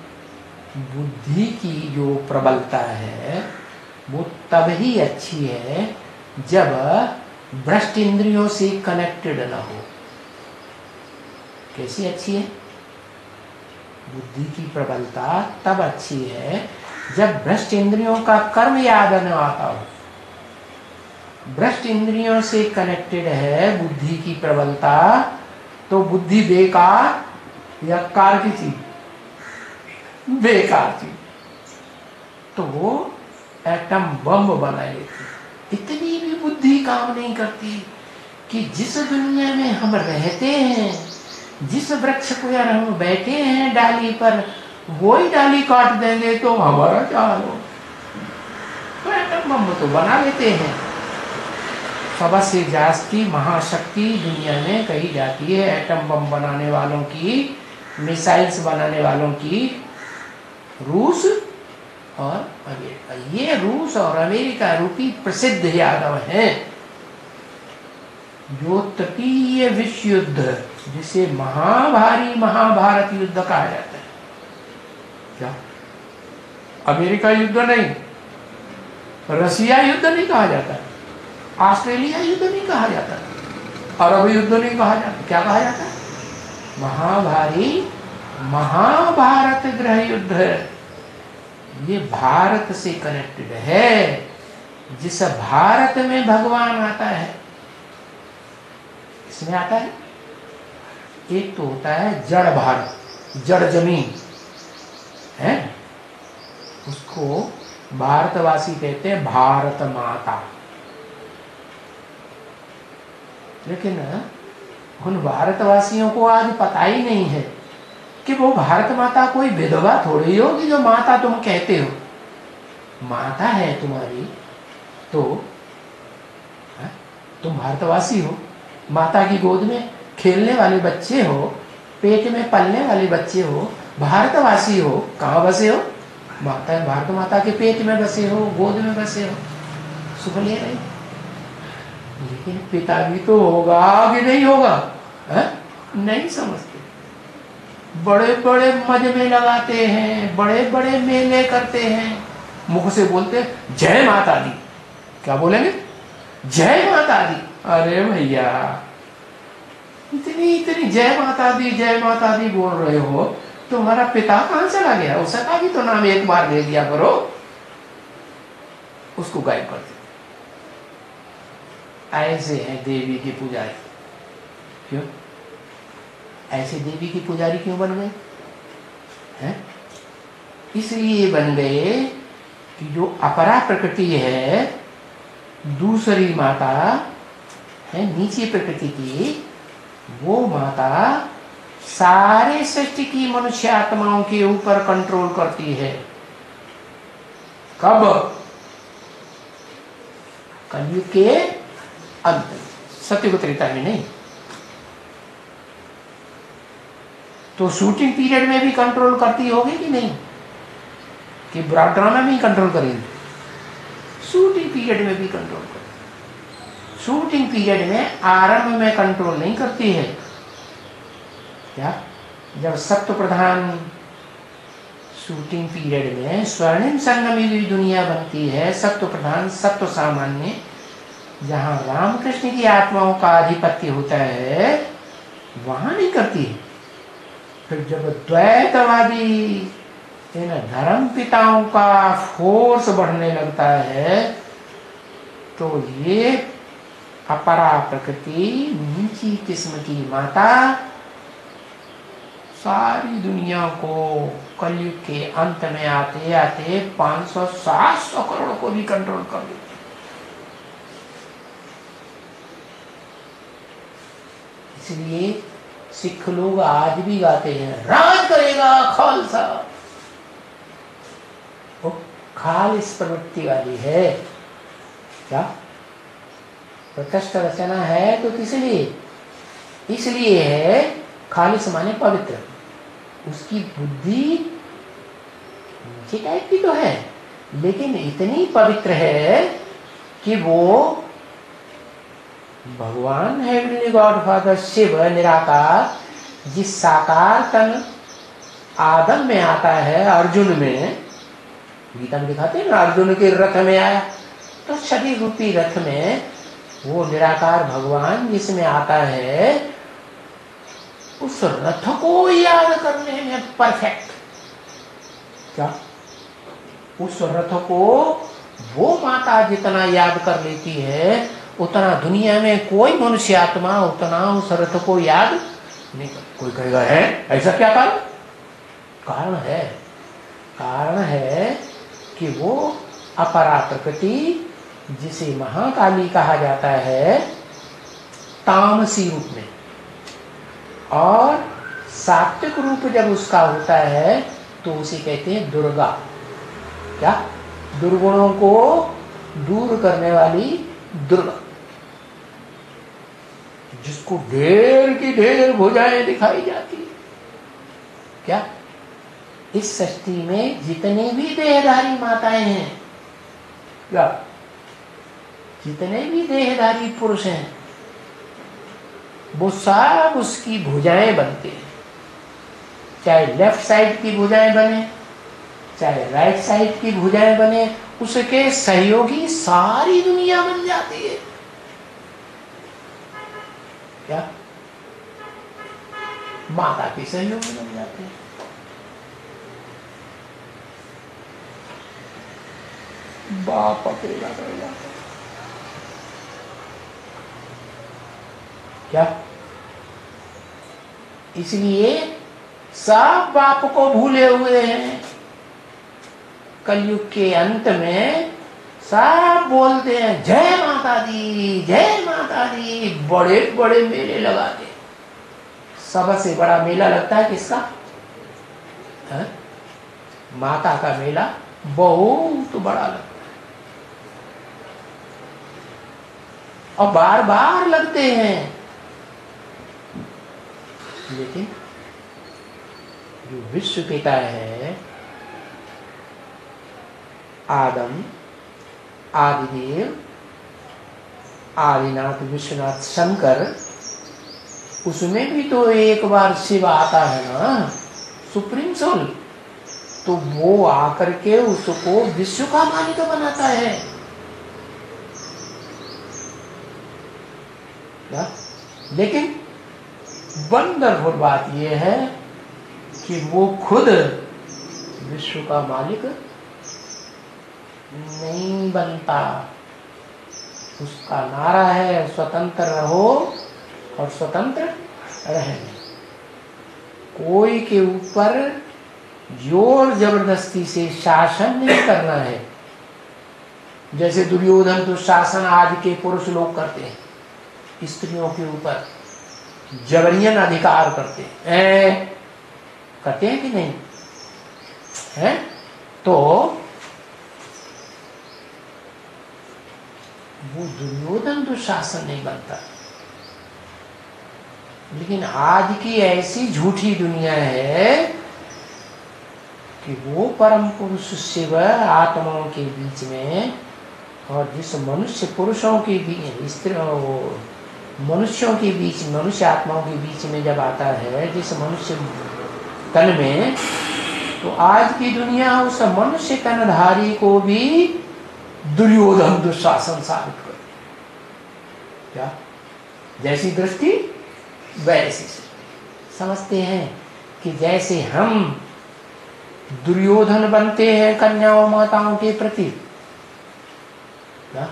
बुद्धि की जो प्रबलता है वो तब ही अच्छी है जब भ्रष्ट इंद्रियों से कनेक्टेड न हो। कैसी अच्छी है? बुद्धि की प्रबलता तब अच्छी है जब भ्रष्ट इंद्रियों का कर्म याद न आता हो। भ्रष्ट इंद्रियों से कनेक्टेड है बुद्धि की प्रबलता, तो बुद्धि बेकार या कार की चीज? बेकार चीज। तो वो एटम बम बना लेती। इतनी भी बुद्धि काम नहीं करती कि जिस दुनिया में हम रहते हैं, जिस वृक्ष को यार हम बैठे हैं डाली पर, वो ही डाली काट देंगे तो हमारा क्या हाल हो। तो एटम बम तो बना लेते हैं। सबसे जास्ती महाशक्ति दुनिया में कही जाती है एटम बम बनाने वालों की, मिसाइल्स बनाने वालों की, रूस और अमेरिका। ये रूस और अमेरिका रूपी प्रसिद्ध यादव हैं जो तृतीय विश्व युद्ध, जिसे महाभारी महाभारत युद्ध कहा जाता है। क्या? अमेरिका युद्ध नहीं, रसिया युद्ध नहीं कहा जाता, ऑस्ट्रेलिया युद्ध नहीं कहा जाता, अरब युद्ध नहीं कहा जाता। क्या कहा जाता है? महाभारी महाभारत गृह युद्ध। ये भारत से कनेक्टेड है। जिस भारत में भगवान आता है, इसमें आता है। एक तो होता है जड़ भारत, जड़ जमीन है, उसको भारतवासी कहते हैं भारत माता। लेकिन उन भारतवासियों को आज पता ही नहीं है कि वो भारत माता कोई विधवा थोड़ी होगी जो माता तुम कहते हो। माता है तुम्हारी तो तुम भारतवासी हो। माता की गोद में खेलने वाले बच्चे हो, पेट में पलने वाले बच्चे हो, भारतवासी हो। कहाँ बसे हो? माता, भारत माता के पेट में बसे हो, गोद में बसे हो, सुख ले रहे। लेकिन पिता भी तो होगा कि नहीं होगा, है? नहीं समझते। बड़े बड़े मजमे लगाते हैं, बड़े बड़े मेले करते हैं, मुख से बोलते जय माता दी। क्या बोलेंगे? जय माता दी। अरे भैया, इतनी इतनी जय माता दी बोल रहे हो, तुम्हारा पिता कहां चला गया? उसका भी तो नाम एक बार ले दिया करो, उसको गायब कर दो। ऐसे हैं देवी के पुजारी। क्यों ऐसे देवी के पुजारी क्यों बन गए हैं? इसलिए बन गए कि जो अपरा प्रकृति है, दूसरी माता है नीचे प्रकृति की, वो माता सारे सृष्टि की मनुष्य आत्माओं के ऊपर कंट्रोल करती है। कब? कलयुग के अंत, सत्ययुग त्रेता में नहीं। तो शूटिंग पीरियड में भी कंट्रोल करती होगी कि नहीं? कि ब्रॉड ड्रामा में ही कंट्रोल करेंगे? शूटिंग पीरियड में भी कंट्रोल करती। शूटिंग पीरियड में आरंभ में कंट्रोल नहीं करती है। क्या? जब सत्व प्रधान शूटिंग पीरियड में स्वर्णिम संगमी हुई दुनिया बनती है, सत्व प्रधान सत्व सामान्य, जहां रामकृष्ण की आत्माओं का आधिपत्य होता है, वहां नहीं करती है। फिर जब द्वैतवादी इन धर्म पिताओं का फोर्स बढ़ने लगता है, तो ये अपरा प्रकृति नीची किस्म की माता सारी दुनिया को कलयुग के अंत में आते आते 500-700 करोड़ को भी कंट्रोल कर देती। इसलिए सिख लोग आज भी गाते हैं, राज करेगा खालसा। वो खालिस प्रवृत्ति वाली है। क्या? प्रकृष्ट रचना है तो किस लिए? इसलिए है खालिस माने पवित्र। उसकी बुद्धि नीचे टाइप की तो है, लेकिन इतनी पवित्र है कि वो भगवान हेवनली गॉड फादर शिव निराकार, जिस साकार तन आदम में आता है, अर्जुन में, गीता में दिखाते हैं ना, अर्जुन के रथ में आया, तो शरीर रूपी रथ में वो निराकार भगवान जिसमें आता है, उस रथ को याद करने में परफेक्ट। क्या? उस रथ को वो माता जितना याद कर लेती है, उतना दुनिया में कोई मनुष्य आत्मा उतना उस रथ को याद नहीं कर। कोई कहेगा है ऐसा क्या कारण? कारण है, कारण है कि वो अपरा प्रकृति, जिसे महाकाली कहा जाता है तामसी रूप में, और सात्विक रूप जब उसका होता है तो उसे कहते हैं दुर्गा। क्या? दुर्गुणों को दूर करने वाली दुर्गा, जिसको ढेर की ढेर भुजाएं दिखाई जाती है। क्या? इस सृष्टि में जितने भी देहधारी माताएं हैं, क्या जितने भी देहधारी पुरुष हैं, वो सब उसकी भुजाएं बनते हैं। चाहे लेफ्ट साइड की भुजाएं बने, चाहे राइट साइड की भुजाएं बने, उसके सहयोगी सारी दुनिया बन जाती है। क्या? माता के सहयोगी बन जाते हैं। बाप अकेला रह जाता है। क्या? इसलिए सब बाप को भूले हुए हैं। कलयुग के अंत में सब बोलते हैं जय माता दी, जय माता दी, बड़े बड़े मेले लगाते। सबसे बड़ा मेला लगता है किसका? है? माता का मेला बहुत बड़ा लगता है, और बार बार लगते हैं। लेकिन जो विश्व पिता है, आदम, आदिदेव, आदिनाथ, विश्वनाथ, शंकर, उसमें भी तो एक बार शिव आता है ना, सुप्रीम सोल। तो वो आकर के उसको विश्व का मालिक बनाता है। क्या? लेकिन वंडरफुल बात यह है कि वो खुद विश्व का मालिक नहीं बनता। उसका नारा है स्वतंत्र रहो और स्वतंत्र रहने। कोई के ऊपर जोर जबरदस्ती से शासन नहीं करना है। जैसे दुर्योधन तो शासन आज के पुरुष लोग करते हैं, स्त्रियों के ऊपर जबरियन अधिकार करते हैं। करते हैं कि नहीं है? तो वो दुर्योधन तो शासन नहीं बनता। लेकिन आज की ऐसी झूठी दुनिया है कि वो परम पुरुष शिव आत्माओं के बीच में, और जिस मनुष्य पुरुषों के बीच, स्त्रियों, मनुष्यों के बीच, मनुष्य आत्माओं के बीच में जब आता है, जिस मनुष्य तन में, तो आज की दुनिया उस मनुष्य तनधारी को भी दुर्योधन दुशासन साबित कर। क्या? जैसी दृष्टि वैसी समझते हैं कि जैसे हम दुर्योधन बनते हैं कन्याओं माताओं के प्रति, क्या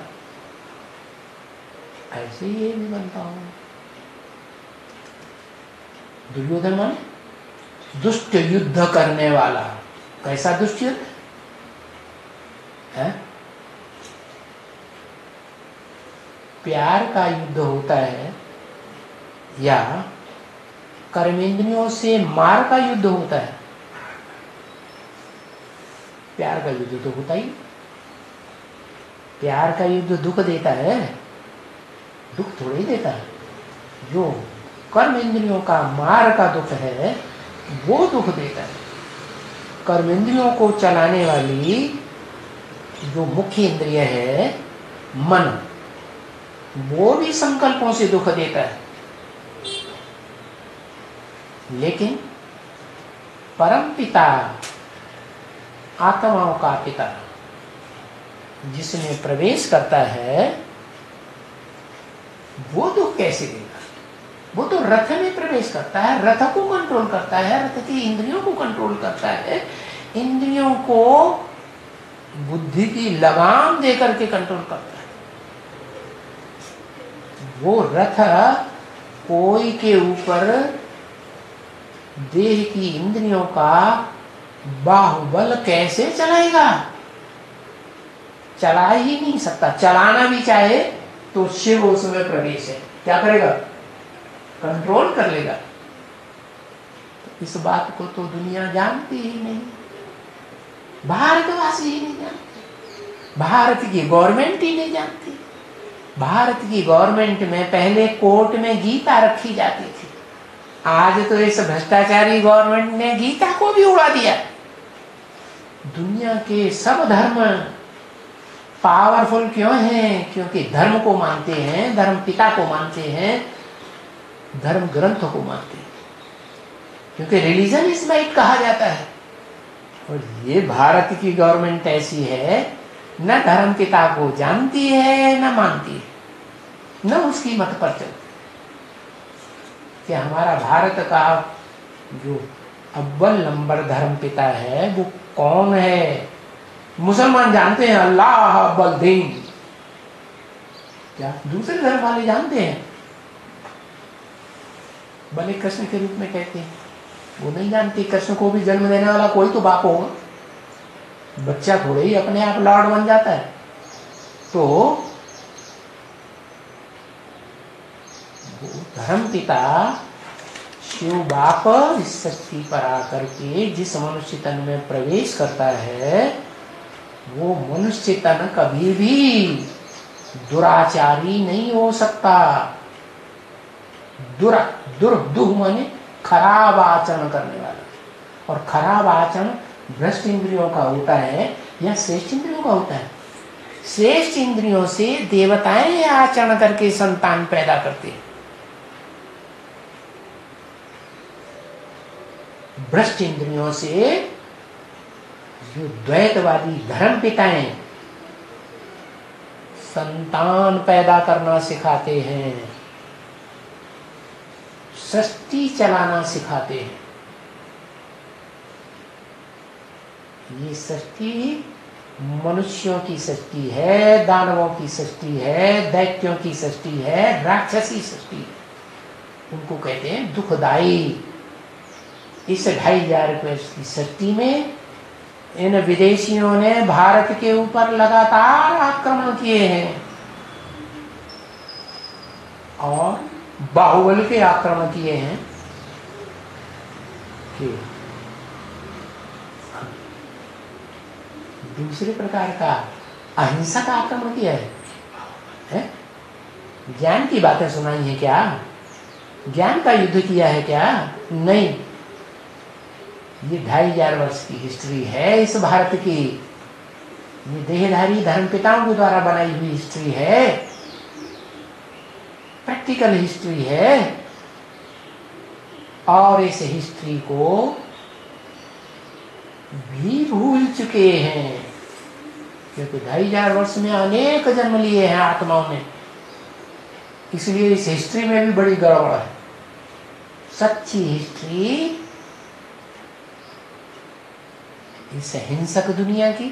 ऐसे ये भी बनता हूं। दुर्योधन माने दुष्ट युद्ध करने वाला। कैसा दुष्ट युद्ध है? प्यार का युद्ध होता है या कर्मेंद्रियों से मार का युद्ध होता है? प्यार का युद्ध तो होता ही। प्यार का युद्ध दुख देता है, दुख थोड़ा ही देता है। जो कर्मेंद्रियों का मार का दुख है वो दुख देता है। कर्मेंद्रियों को चलाने वाली जो मुख्य इंद्रिय है मन, वो भी संकल्पों से दुख देता है। लेकिन परम पिता, आत्माओं का पिता, जिसमें प्रवेश करता है वो दुख कैसे देगा? वो तो रथ में प्रवेश करता है, रथ को कंट्रोल करता है, रथ की इंद्रियों को कंट्रोल करता है, इंद्रियों को बुद्धि की लगाम देकर के कंट्रोल करता है। वो रथ कोई के ऊपर देह की इंद्रियों का बाहुबल कैसे चलाएगा? चला ही नहीं सकता। चलाना भी चाहे तो शिव उसमें प्रवेश है, क्या करेगा? कंट्रोल कर लेगा। तो इस बात को तो दुनिया जानती ही नहीं, भारतवासी ही नहीं जानते, भारत की गवर्नमेंट ही नहीं जानती। भारत की गवर्नमेंट में पहले कोर्ट में गीता रखी जाती थी, आज तो इस भ्रष्टाचारी गवर्नमेंट ने गीता को भी उड़ा दिया। दुनिया के सब धर्म पावरफुल क्यों हैं? क्योंकि धर्म को मानते हैं, धर्म पिता को मानते हैं, धर्म ग्रंथ को मानते हैं, क्योंकि रिलीजन इज राइट कहा जाता है। और ये भारत की गवर्नमेंट ऐसी है, न धर्म पिता को जानती है न मानती है, न उसकी मत पर चलती। कि हमारा भारत का जो अव्वल नंबर धर्म पिता है वो कौन है? मुसलमान जानते हैं अल्लाह अव्वल दीन, क्या दूसरे धर्म वाले जानते हैं? भले कृष्ण के रूप में कहते हैं, वो नहीं जानते। कृष्ण को भी जन्म देने वाला कोई तो बाप होगा, बच्चा थोड़े ही अपने आप लॉर्ड बन जाता है। तो धर्म पिता शिव बाप इस सृष्टि पर आकर के जिस मनुष्य तन में प्रवेश करता है, वो मनुष्य तन कभी भी दुराचारी नहीं हो सकता। दुर्दुह माने खराब आचरण करने वाला, और खराब आचरण भ्रष्ट इंद्रियों का होता है या श्रेष्ठ इंद्रियों का होता है? श्रेष्ठ इंद्रियों से देवताएं आचरण करके संतान पैदा करते हैं, भ्रष्ट इंद्रियों से जो द्वैतवादी धर्म पिताएं संतान पैदा करना सिखाते हैं, सृष्टि चलाना सिखाते हैं। ये सृष्टि मनुष्यों की सृष्टि है, दानवों की सृष्टि है, दैत्यों की सृष्टि है, राक्षसी सृष्टि है। उनको कहते हैं दुखदाई। इस 2500 वर्ष की सृष्टि में इन विदेशियों ने भारत के ऊपर लगातार आक्रमण किए हैं और बाहुबल के आक्रमण किए हैं कि दूसरे प्रकार का अहिंसा का आक्रमण किया है? ज्ञान की बातें सुनाई है क्या? ज्ञान का युद्ध किया है क्या? नहीं। ये 2500 वर्ष की हिस्ट्री है इस भारत की। ये देहधारी धर्मपिताओं के द्वारा बनाई हुई हिस्ट्री है, प्रैक्टिकल हिस्ट्री है। और इस हिस्ट्री को भी भूल चुके हैं, क्योंकि 2500 वर्ष में अनेक जन्म लिए हैं आत्माओं ने, इसलिए इस हिस्ट्री में भी बड़ी गड़बड़ है। सच्ची हिस्ट्री इस हिंसक दुनिया की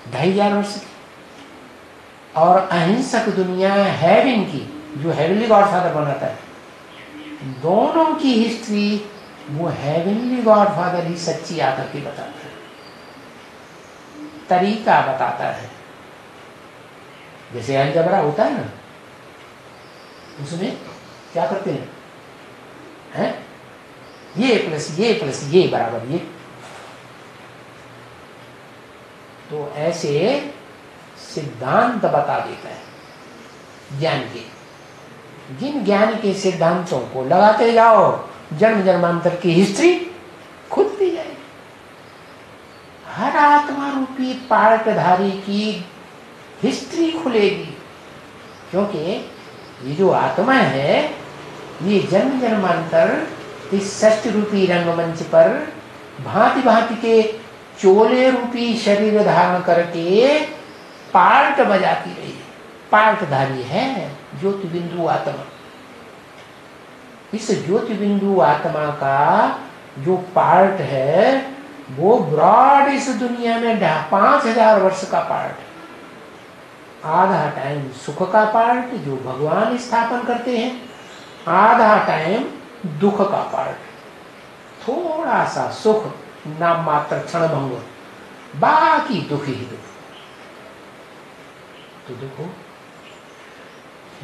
2500 वर्ष की, और अहिंसक दुनिया हेवन की, जो हेवनली गॉडफादर बनाता है, दोनों की हिस्ट्री वो हेवनली गॉडफादर ही सच्ची आकर के बताता है, तरीका बताता है। जैसे अलजबरा होता है ना, उसमें क्या करते हैं? ये प्लस ये बराबर ये। तो ऐसे सिद्धांत बता देता है ज्ञान के। जिन ज्ञान के सिद्धांतों को लगाते जाओ, जन्म जन्मांतर की हिस्ट्री खुलती जाएगी। हर आत्मा रूपी पार्टधारी की हिस्ट्री खुलेगी, क्योंकि ये जो आत्मा है ये जन्म जन्मांतर इस षष्ठ रूपी रंगमंच पर भांति भांति के चोले रूपी शरीर धारण करके पार्ट बजाती रही है, पार्टधारी है ज्योति बिंदु आत्मा। इस ज्योति बिंदु आत्मा का जो पार्ट है वो ब्रॉड इस दुनिया में 5000 वर्ष का पार्ट है। आधा टाइम सुख का पार्ट जो भगवान स्थापन करते हैं, आधा टाइम दुख का पार्ट। थोड़ा सा सुख नाम मात्र क्षण भंग, बाकी दुख ही दुख। तो देखो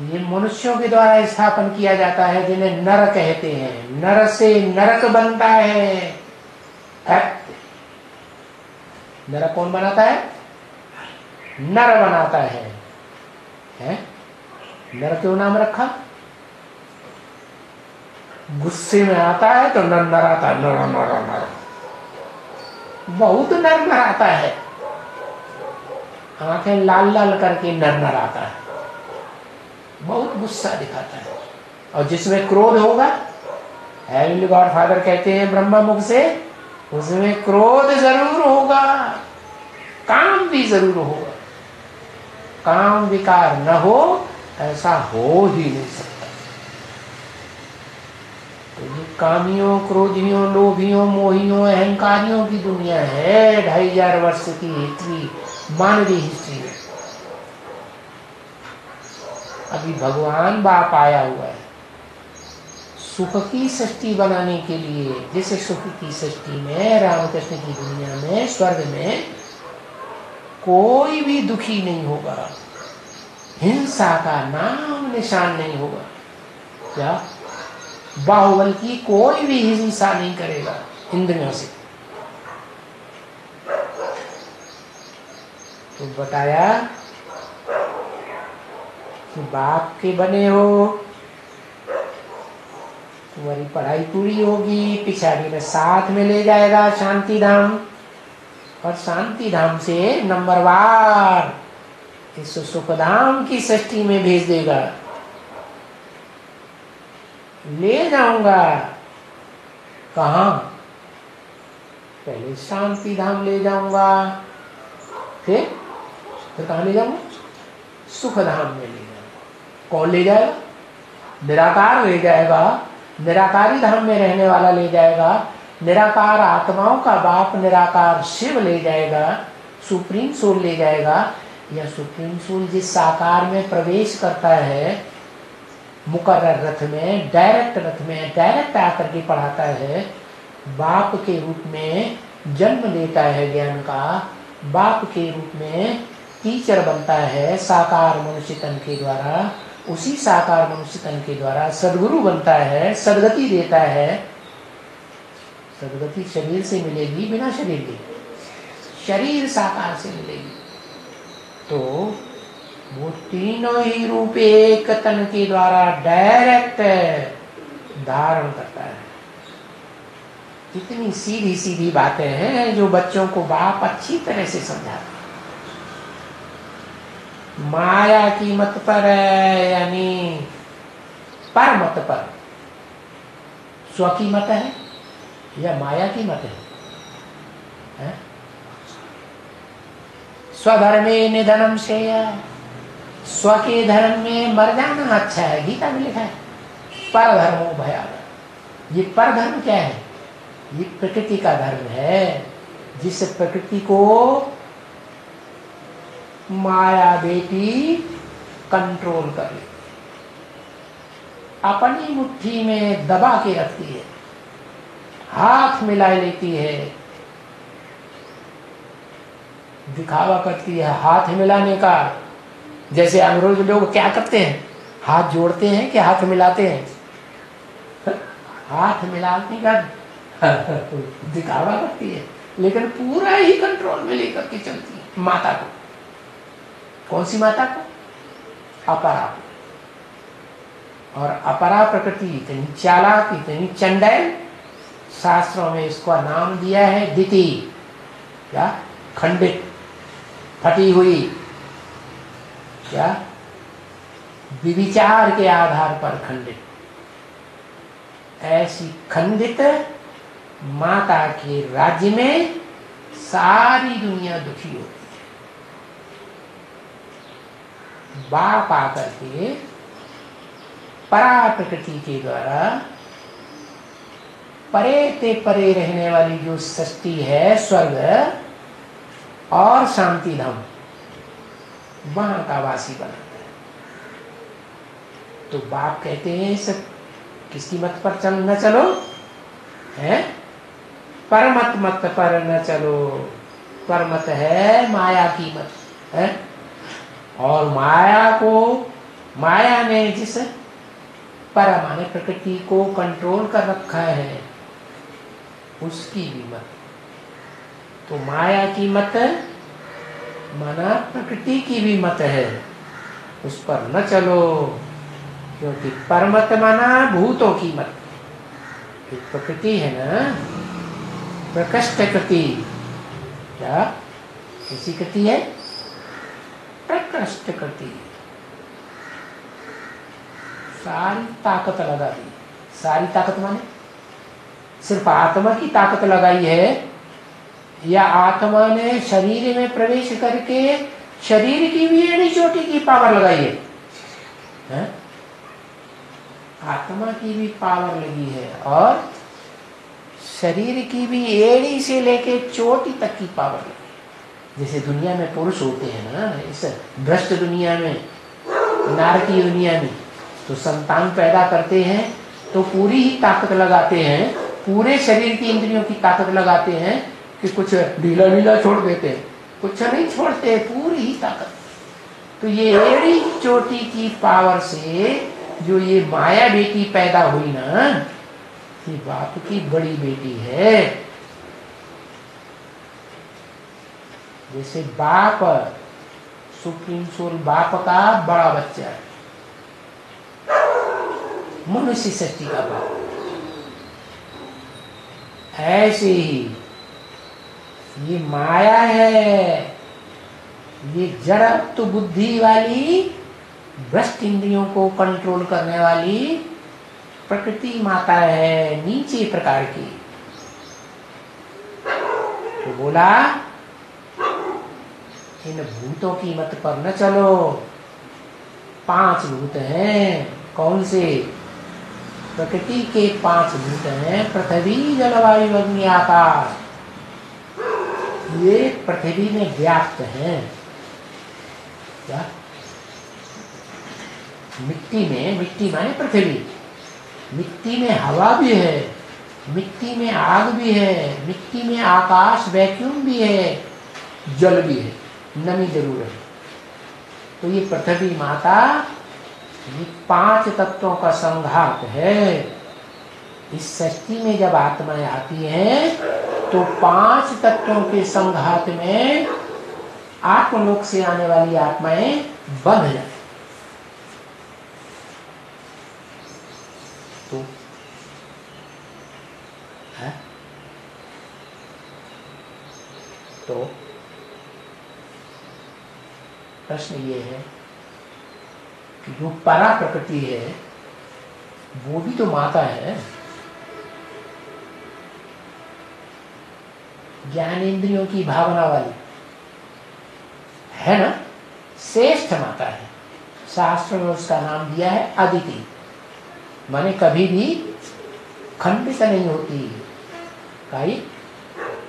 ये मनुष्यों के द्वारा स्थापन किया जाता है जिन्हें नर कहते हैं। नर से नरक बनता है। नर कौन बनाता है? नर बनाता है, हैं? नर क्यों नाम रखा? गुस्से में आता है तो नर नर आता है, नर नर नर, बहुत नर नर आता है। आंखें लाल लाल करके नर नर आता है, बहुत गुस्सा दिखाता है। और जिसमें क्रोध होगा, हेवनली गॉड फादर कहते हैं ब्रह्मा मुख से, उसमें क्रोध जरूर होगा, काम भी जरूर होगा। काम विकार न हो ऐसा हो ही नहीं सकता। तो ये कामियों, क्रोधियों, लोभियों, मोहियों, अहंकारियों की दुनिया है। 2500 वर्ष की हिस्ट्री, मानवीय हिस्ट्री है। अभी भगवान बाप आया हुआ है सुख की सृष्टि बनाने के लिए। जिस सुख की सृष्टि में, रामकृष्ण की दुनिया में, स्वर्ग में कोई भी दुखी नहीं होगा, हिंसा का नाम निशान नहीं होगा। क्या? बाहुबल की कोई भी हिंसा नहीं करेगा इंद्रियों से। तो बताया कि बाप के बने हो, तुम्हारी पढ़ाई पूरी होगी, पिछाड़ी में साथ में ले जाएगा शांति धाम, और शांति धाम से नंबरवार इस सुखधाम की सृष्टि में भेज देगा। ले जाऊंगा कहाँ? पहले शांति धाम ले जाऊंगा, फिर कहाँ ले जाऊंगा? सुख धाम में ले जाऊंगा। कौन ले जाएगा? निराकार ले जाएगा, निराकारी धाम में रहने वाला ले जाएगा। निराकार आत्माओं का बाप निराकार शिव ले जाएगा, सुप्रीम सोल ले जाएगा। यह सुप्रीम सोल जिस साकार में प्रवेश करता है, मुकर्रर रथ में, डायरेक्ट रथ में डायरेक्ट आकर के पढ़ाता है, बाप के रूप में जन्म लेता है ज्ञान का, बाप के रूप में टीचर बनता है साकार मनुष्य तन के द्वारा, उसी साकार मनुष्य तन के द्वारा सदगुरु बनता है, सदगति देता है। सदगति शरीर से मिलेगी, बिना शरीर के? शरीर साकार से मिलेगी। तो वो तीनों ही रूप एक तन के द्वारा डायरेक्ट धारण करता है। इतनी सीधी सीधी बातें हैं जो बच्चों को बाप अच्छी तरह से समझाते। माया की मत पर है, यानी पर मत पर। स्व की मत है या माया की मत है? स्वधर्मे निधनम श्रेय। स्व के धर्म में मर जाना अच्छा है, गीता में लिखा है। पर धर्मो भयावह। ये पर धर्म क्या है? ये प्रकृति का धर्म है, जिस प्रकृति को माया बेटी कंट्रोल कर ले, अपनी मुट्ठी में दबा के रखती है, हाथ मिला लेती है, दिखावा करती है हाथ मिलाने का। जैसे अंग्रेज लोग क्या करते हैं, हाथ जोड़ते हैं कि हाथ मिलाते हैं? हाथ मिलाने का दिखावा करती है, लेकिन पूरा ही कंट्रोल में लेकर के चलती है माता को। कौन सी माता को? अपरा को। और अपरा प्रकृति इतनी चालाक, इतनी चंडाल, शास्त्रों में इसका नाम दिया है दिति, क्या? खंडित, फटी हुई, क्या? विविचार के आधार पर खंडित। ऐसी खंडित माता के राज्य में सारी दुनिया दुखी होती है। बाप आकर के परा प्रकृति के द्वारा परे ते परे रहने वाली जो सृष्टि है, स्वर्ग और शांति धाम, वहां का वासी बनाता है। तो बाप कहते हैं सब किसकी मत पर चल न चलो, है परमत मत पर न चलो। परमत है माया की मत है, और माया ने जिस पर माने प्रकृति को कंट्रोल कर रखा है उसकी भी मत। तो माया की मत माना प्रकृति की भी मत है, उस पर न चलो, क्योंकि परमत माना भूतों की मत। एक प्रकृति है ना, प्रकृष्ट कृति, क्या कैसी कृति है? प्रकृष्ट कृति। सारी ताकत लगा दी, सारी ताकत माने सिर्फ आत्मा की ताकत लगाई है, या आत्मा ने शरीर में प्रवेश करके शरीर की भी एड़ी चोटी की पावर लगाई है? आत्मा की भी पावर लगी है, और शरीर की भी एड़ी से लेके चोटी तक की पावर लगी। जैसे दुनिया में पुरुष होते हैं ना, इस भ्रष्ट दुनिया में, नारकीय दुनिया में, तो संतान पैदा करते हैं तो पूरी ही ताकत लगाते हैं, पूरे शरीर की इंद्रियों की ताकत लगाते हैं, कि कुछ ढीला ढीला छोड़ देते हैं, कुछ नहीं छोड़ते, पूरी ही ताकत। तो ये एड़ी चोटी की पावर से जो ये माया बेटी पैदा हुई ना, ये बाप की बड़ी बेटी है। जैसे बाप सुप्रीम सोल बाप का बड़ा बच्चा है, मनुष्य सृष्टि का बाप, ऐसे ही ये माया है, ये जड़ तो बुद्धि वाली भ्रष्ट इंद्रियों को कंट्रोल करने वाली प्रकृति माता है, नीचे प्रकार की। तो बोला इन भूतों की मत पर न चलो। 5 भूत हैं, कौन से? प्रकृति के 5 भूत हैं, पृथ्वी जल वायु अग्नि आकाश। ये पृथ्वी में व्याप्त हैं। क्या? मिट्टी में, मिट्टी माने पृथ्वी, मिट्टी में हवा भी है, मिट्टी में आग भी है, मिट्टी में आकाश वैक्यूम भी है, जल भी है, नमी जरूर है। तो ये पृथ्वी माता, ये 5 तत्वों का संघात है। इस सृष्टि में जब आत्माएं आती हैं तो 5 तत्वों के संघात में आत्मलोक से आने वाली आत्माएं बंध जाती। तो है? तो प्रश्न ये है कि जो परा प्रकृति है वो भी तो माता है, ज्ञानेंद्रियों की भावना वाली है ना, श्रेष्ठ माता है। शास्त्र में उसका नाम दिया है अदिति, माने कभी भी खंडित नहीं होती।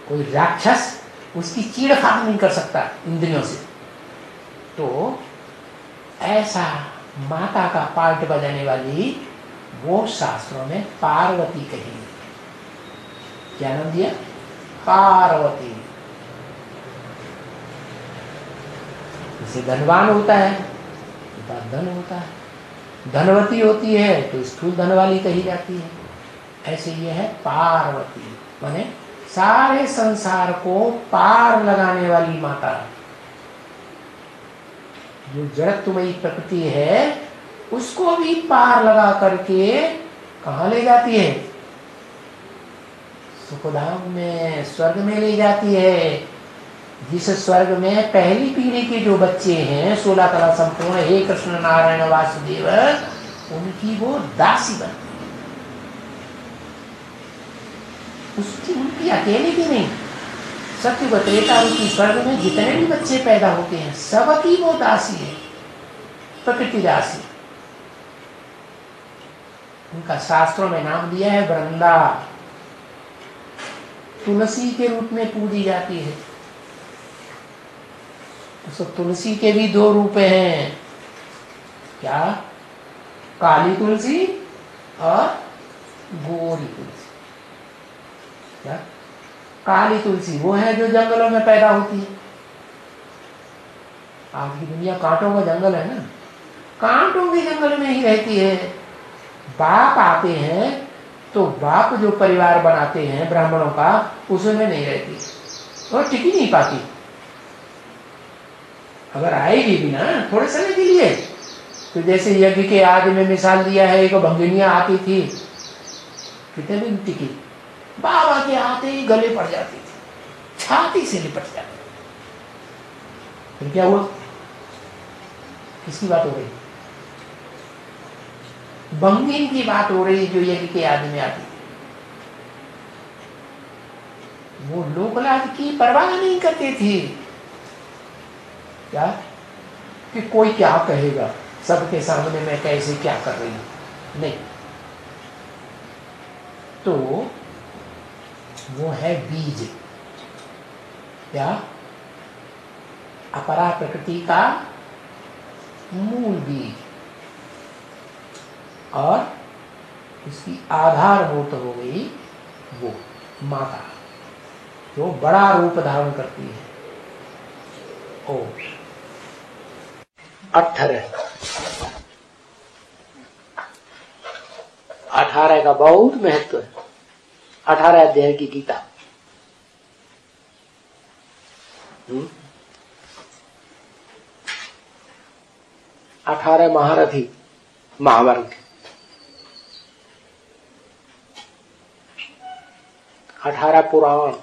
कोई राक्षस उसकी चीड़फाड़ नहीं कर सकता इंद्रियों से। तो ऐसा माता का पार्ट बजाने वाली वो शास्त्रों में पार्वती कही। क्या नाम दिया? पार्वती। जैसे धनवान होता है तो धन होता है, धनवती होती है तो स्थूल धन वाली कही जाती है। ऐसे ये है पार्वती, माने सारे संसार को पार लगाने वाली माता। जो जड़त्वमयी प्रकृति है उसको भी पार लगा करके कहाँ ले जाती है? सुखधाम में, स्वर्ग में ले जाती है। जिस स्वर्ग में पहली पीढ़ी के जो बच्चे हैं 16 कला संपूर्ण, हे कृष्ण नारायण वासुदेव, उनकी वो दासी बनती है। उसकी उनकी अकेले की नहीं, सत्युग त्रेता रूपी स्वर्ग में जितने भी बच्चे पैदा होते हैं सबकी वो दासी है। प्रकृति राशि। उनका शास्त्रों में नाम दिया है वृंदा। तुलसी के रूप में पूजी जाती है। तो तुलसी के भी दो रूप हैं, क्या? काली तुलसी और गोरी तुलसी। क्या? काली तुलसी वो है जो जंगलों में पैदा होती है। आज की दुनिया कांटों का जंगल है ना, कांटों के जंगल में ही रहती है। बाप आते हैं तो बाप जो परिवार बनाते हैं ब्राह्मणों का, उसमें नहीं रहती, वो टिक ही नहीं पाती। अगर आएगी भी ना थोड़े समय के लिए, तो जैसे यज्ञ के आदि में मिसाल दिया है, एक भंगिनिया आती थी, कितने दिन टिकी, बाबा के आते ही गले पड़ जाती थी, छाती से लिपट जाती। फिर क्या हुआ? किसकी बात हो रही? भंगिन की बात हो रही, जो यज्ञ के आदि में आती थी। वो लोकलाज की परवाह नहीं करती थी, क्या कि कोई क्या कहेगा, सबके सामने मैं कैसे क्या कर रही हूं, नहीं। तो वो है बीज, क्या? अपरा प्रकृति का मूल बीज, और इसकी आधारभूत हो गई वो माता, जो बड़ा रूप धारण करती है। ओ 18 का बहुत महत्व है। 18 अध्याय की गीता। 18 महारथी महाभारत के, 18 पुराण,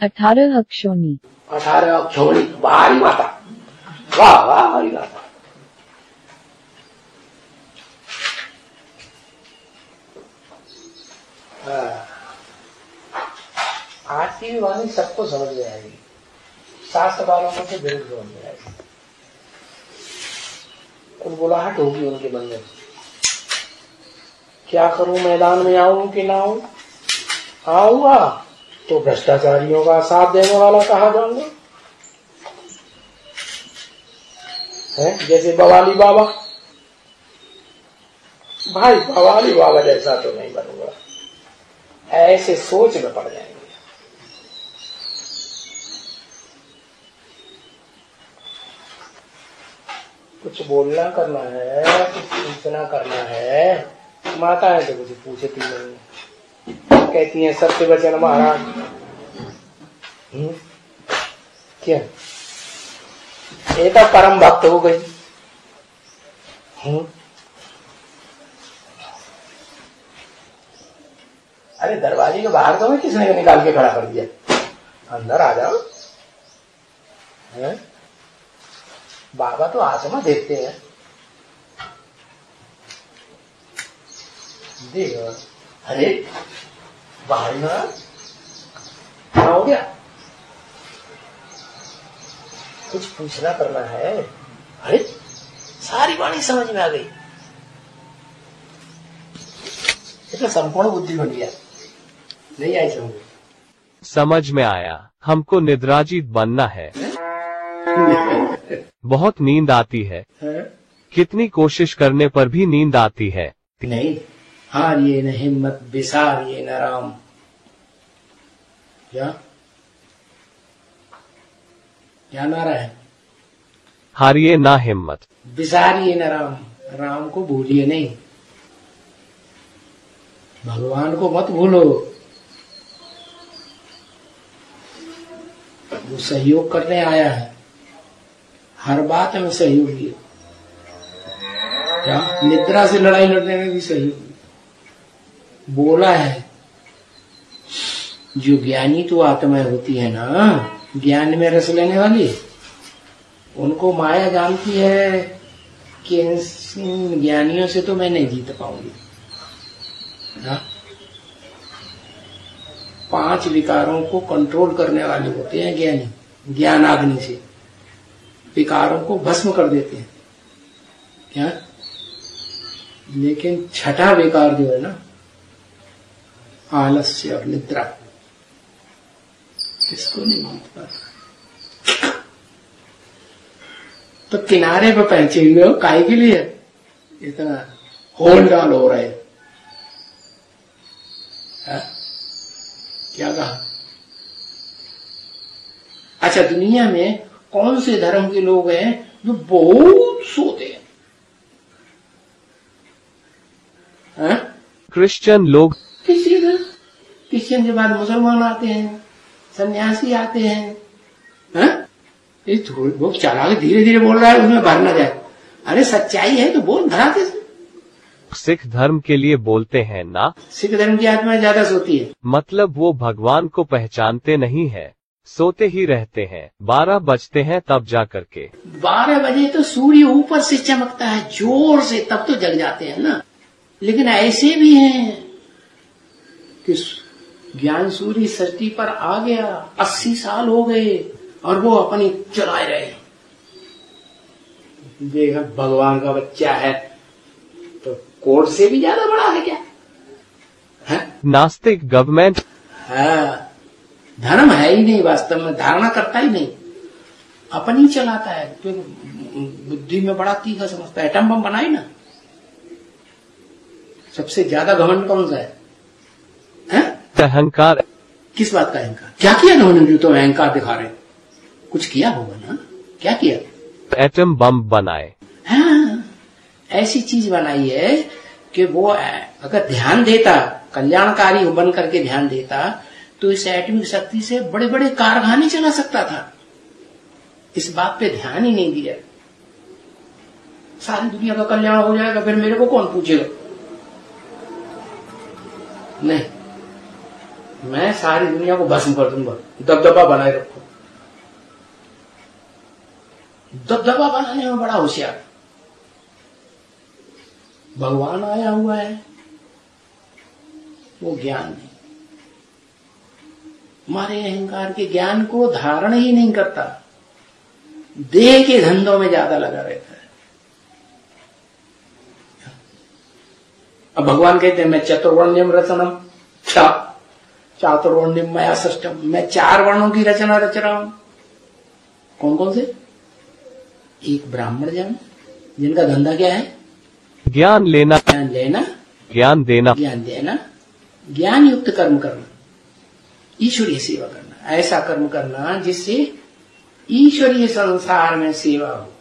18 अक्षौणी, 18 अक्षौणी, भारी माता, वाह वाह हरी माता। आज की वाणी सबको समझ में आएगी, शास्त्र वालों को से बिल्कुल समझ में आएगी। गुलाहट होगी उनके मन में, क्या करूं, मैदान में आऊं कि ना आऊं? आऊंगा तो भ्रष्टाचारियों का साथ देने वाला कहा जाऊंगा, है जैसे बवाली बाबा। भाई बवाली बाबा जैसा तो नहीं बनूंगा, ऐसे सोच में पड़ जाएंगे। कुछ बोलना करना है, कुछ सूचना करना है, माता है तो कुछ पूछती नहीं, कहती हैं सत्य वचन महाराज। क्या ये तो परम भक्त हो गई। अरे दरवाजे के बाहर तो मैं किसने निकाल के खड़ा कर दिया, अंदर आ जाओ। बाबा तो आत्मा देखते हैं, देखो। अरे बाहर ना क्या हो गया, कुछ पूछना करना है। अरे सारी वाणी समझ में आ गई, इतना संपूर्ण बुद्धि बन गया। नहीं आई समझ में आया, हमको निद्राजीत बनना है। बहुत नींद आती है, कितनी कोशिश करने पर भी नींद आती है। नहीं, हारिए न हिम्मत, बिसारिए न राम। क्या नारा है? हारिए ना हिम्मत, बिसारिए न राम, राम को भूलिए नहीं, भगवान को मत भूलो। वो सहयोग करने आया है, हर बात में सहयोगी है। क्या निद्रा से लड़ाई लड़ने में भी सहयोगी बोला है। जो ज्ञानी तो आत्मा होती है ना, ज्ञान में रस लेने वाली, उनको माया जानती है कि इन ज्ञानियों से तो मैं नहीं जीत पाऊंगी। 5 विकारों को कंट्रोल करने वाले होते हैं ज्ञानी, ज्ञानाग्नि से विकारों को भस्म कर देते हैं क्या। लेकिन छठा विकार जो है ना, आलस्य और निद्रा, इसको नहीं मानता पाता। तो किनारे पर पहुंचे हुए हो, काहे के लिए इतना होल डाल हो रहा है? क्या कहा? अच्छा, दुनिया में कौन से धर्म के लोग हैं जो बहुत सोते हैं? क्रिश्चियन लोग। क्रिश्चियन के बाद मुसलमान आते हैं, सन्यासी आते हैं। ये थोड़ी बहुत चालाक, धीरे धीरे बोल रहा है, उसमें भर ना जाए। अरे सच्चाई है तो बोल, धराते से। सिख धर्म के लिए बोलते हैं ना, सिख धर्म की आत्मा ज्यादा सोती है। मतलब वो भगवान को पहचानते नहीं है, सोते ही रहते हैं। 12 बजते हैं तब जा करके। 12 बजे तो सूर्य ऊपर से चमकता है जोर से, तब तो जग जाते हैं ना। लेकिन ऐसे भी हैं कि ज्ञान सूर्य सृष्टि पर आ गया, 80 साल हो गए और वो अपनी चलाए रहे। देखा, भगवान का बच्चा है तो कोर्ट से भी ज्यादा बड़ा है क्या? नास्तिक गवर्नमेंट। धर्म है ही नहीं, वास्तव में धारणा करता ही नहीं, अपनी चलाता है। तो बुद्धि में बड़ा तीखा समझता है। एटम बम बनाई ना, सबसे ज्यादा घमंड कौन सा है? अहंकार। किस बात का अहंकार? क्या किया उन्होंने जो तो अहंकार दिखा रहे? कुछ किया होगा ना, क्या किया? एटम बम बनाए। हाँ, ऐसी चीज बनाई है कि वो अगर ध्यान देता, कल्याणकारी बन करके ध्यान देता, तो इस एटमिक शक्ति से बड़े बड़े कारखाने चला सकता था। इस बात पे ध्यान ही नहीं दिया। सारी दुनिया का कल्याण हो जाएगा, फिर मेरे को कौन पूछेगा? नहीं, मैं सारी दुनिया को भस्म कर दूंगा। दबदबा बनाए रखो। दबदबा बनाने में बड़ा होशियार भगवान आया हुआ है, वो ज्ञान नहीं। हमारे अहंकार के ज्ञान को धारण ही नहीं करता, देह के धंधों में ज्यादा लगा रहता है। अब भगवान कहते हैं मैं चतुर्वर्ण्यम रचनम चातुर्वर्ण्यम मया सृष्टम, मैं 4 वर्णों की रचना रच रहा हूं। कौन कौन से? एक ब्राह्मण जन, जिनका धंधा क्या है? ज्ञान लेना, ज्ञान लेना, ज्ञान देना, ज्ञान देना, ज्ञान युक्त कर्म करना, ईश्वरीय सेवा करना। ऐसा कर्म करना जिससे ईश्वरीय संसार में सेवा हो,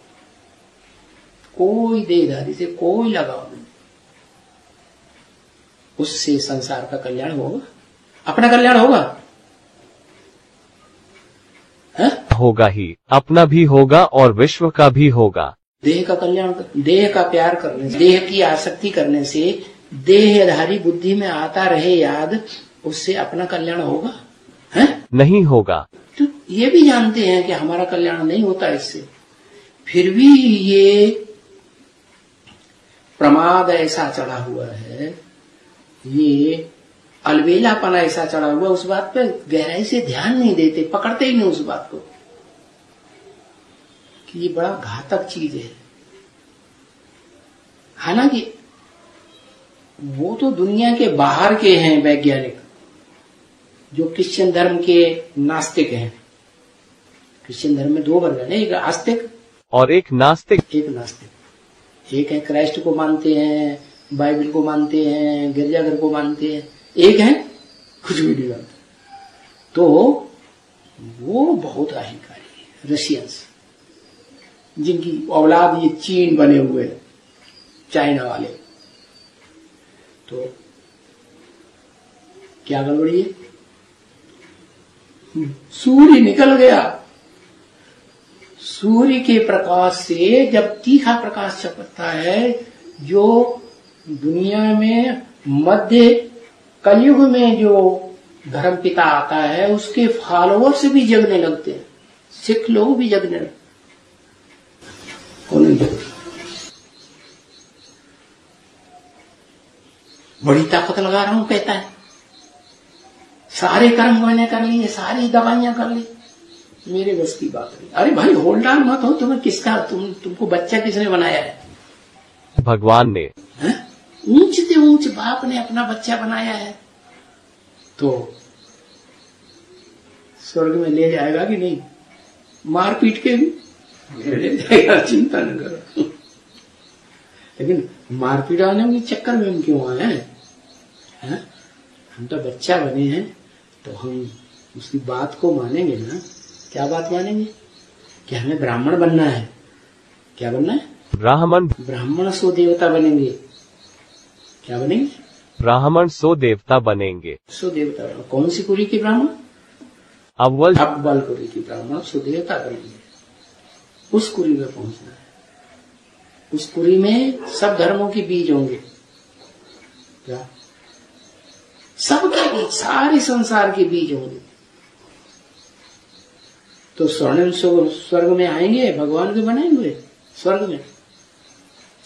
कोई देहधारी से कोई लगाव नहीं। उससे संसार का कल्याण होगा, अपना कल्याण होगा। होगा ही, अपना भी होगा और विश्व का भी होगा। देह का कल्याण, देह का प्यार करने से, देह की आसक्ति करने से देहधारी बुद्धि में आता रहे याद, उससे अपना कल्याण होगा? है? नहीं होगा। तो ये भी जानते हैं कि हमारा कल्याण नहीं होता इससे, फिर भी ये प्रमाद ऐसा चढ़ा हुआ है, ये अलबेलापना ऐसा चढ़ा हुआ, उस बात पर गहराई से ध्यान नहीं देते, पकड़ते ही नहीं उस बात को कि ये बड़ा घातक चीज है। हालांकि वो तो दुनिया के बाहर के हैं वैज्ञानिक, जो क्रिश्चियन धर्म के नास्तिक हैं। क्रिश्चियन धर्म में 2 वर्ग है, एक आस्तिक और एक नास्तिक। एक है क्राइस्ट को मानते हैं, बाइबल को मानते हैं, गिरजाघर को मानते हैं। एक है कुछ भी नहीं मानते। तो वो बहुत अहंकारी है, रशियंस, जिनकी औलाद ये चीन बने हुए हैं, चाइना वाले। तो क्या गड़बड़ी है? सूर्य निकल गया, सूर्य के प्रकाश से जब तीखा प्रकाश चमकता है, जो दुनिया में मध्य कलयुग में जो धर्म पिता आता है, उसके फॉलोअर्स भी जगने लगते हैं, सिख लोग भी जगने लगते। बड़ी ताकत लगा रहा हूं कहता है, सारे कर्म मैंने कर लिए, सारी दवाइयां कर ली, मेरे बस की बात नहीं। अरे भाई होल्ड ऑन मत हो, तुम्हें किसका तुमको बच्चा किसने बनाया है? भगवान ने। ऊंच से ऊंच बाप ने अपना बच्चा बनाया है, तो स्वर्ग में ले जाएगा कि नहीं? मार पीट के भी ले जाएगा, चिंता न करो। लेकिन मारपीट आने के चक्कर में हम क्यों आए हैं? हम तो बच्चा बने हैं, तो हम उसकी बात को मानेंगे ना। क्या बात मानेंगे? कि हमें ब्राह्मण बनना है। क्या बनना है? ब्राह्मण सो देवता बनेंगे। क्या बनेंगे? ब्राह्मण सो देवता बनेंगे। सो देवता। कौन सी कुरी के ब्राह्मण? अव्वल कुरी की ब्राह्मण सो देवता बनेंगे। उस कुरी में पहुंचना है। उस कुरी में सब धर्मों के बीज होंगे। क्या? सबके बीज, सारे संसार के बीज होंगे। तो स्वर्णिम स्वर्ग में आएंगे, भगवान के बनाएंगे स्वर्ग में।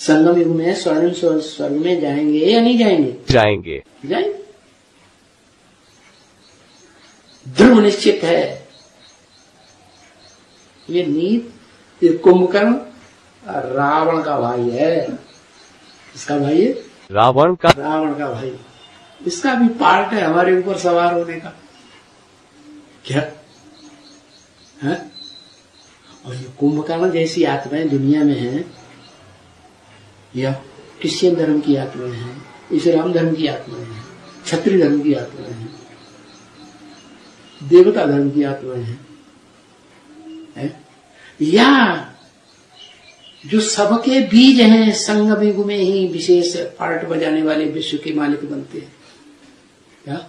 संगम युग में स्वर्णिम स्वर्ग में जाएंगे या नहीं जाएंगे? जाएंगे। ध्रुव निश्चित है। ये नीत, ये कुंभकर्ण रावण का भाई है। इसका भाई है? रावण का भाई। इसका भी पार्ट है हमारे ऊपर सवार होने का। क्या है? और ये कुंभकर्ण जैसी आत्माएं दुनिया में हैं, या क्रिश्चियन धर्म की आत्माएं हैं, इस्लाम धर्म की आत्माएं हैं, क्षत्रिय धर्म की आत्माएं हैं, देवता धर्म की आत्माएं हैं, या जो सबके बीज हैं, संगम युग में ही विशेष पार्ट बजाने वाले विश्व के मालिक बनते हैं। क्या?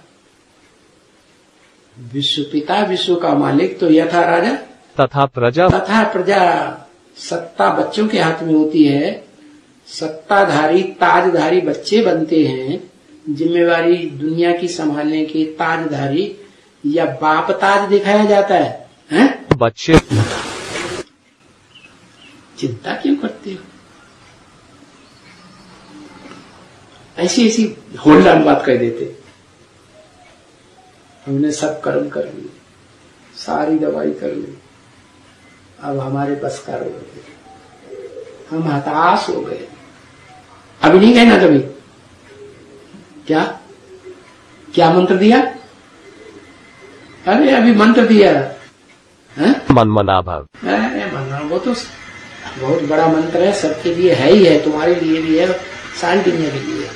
विश्व पिता, विश्व का मालिक, तो यथा राजा तथा प्रजा। सत्ता बच्चों के हाथ में होती है। सत्ताधारी ताजधारी बच्चे बनते हैं। जिम्मेवारी दुनिया की संभालने के ताजधारी या बाप ताज दिखाया जाता है? बच्चे। चिंता क्यों करते हो? ऐसी होल्डान बात कह देते। हमने सब कर्म कर लिए, सारी दवाई कर ली, अब हमारे बस का रोग है, हम हताश हो गए। अभी नहीं कहना कभी। क्या मंत्र दिया? अरे अभी मंत्र दिया है? मनमना भाव। वो तो बहुत बड़ा मंत्र है, सबके लिए है ही है, तुम्हारे लिए भी है, सारी दुनिया के लिए है।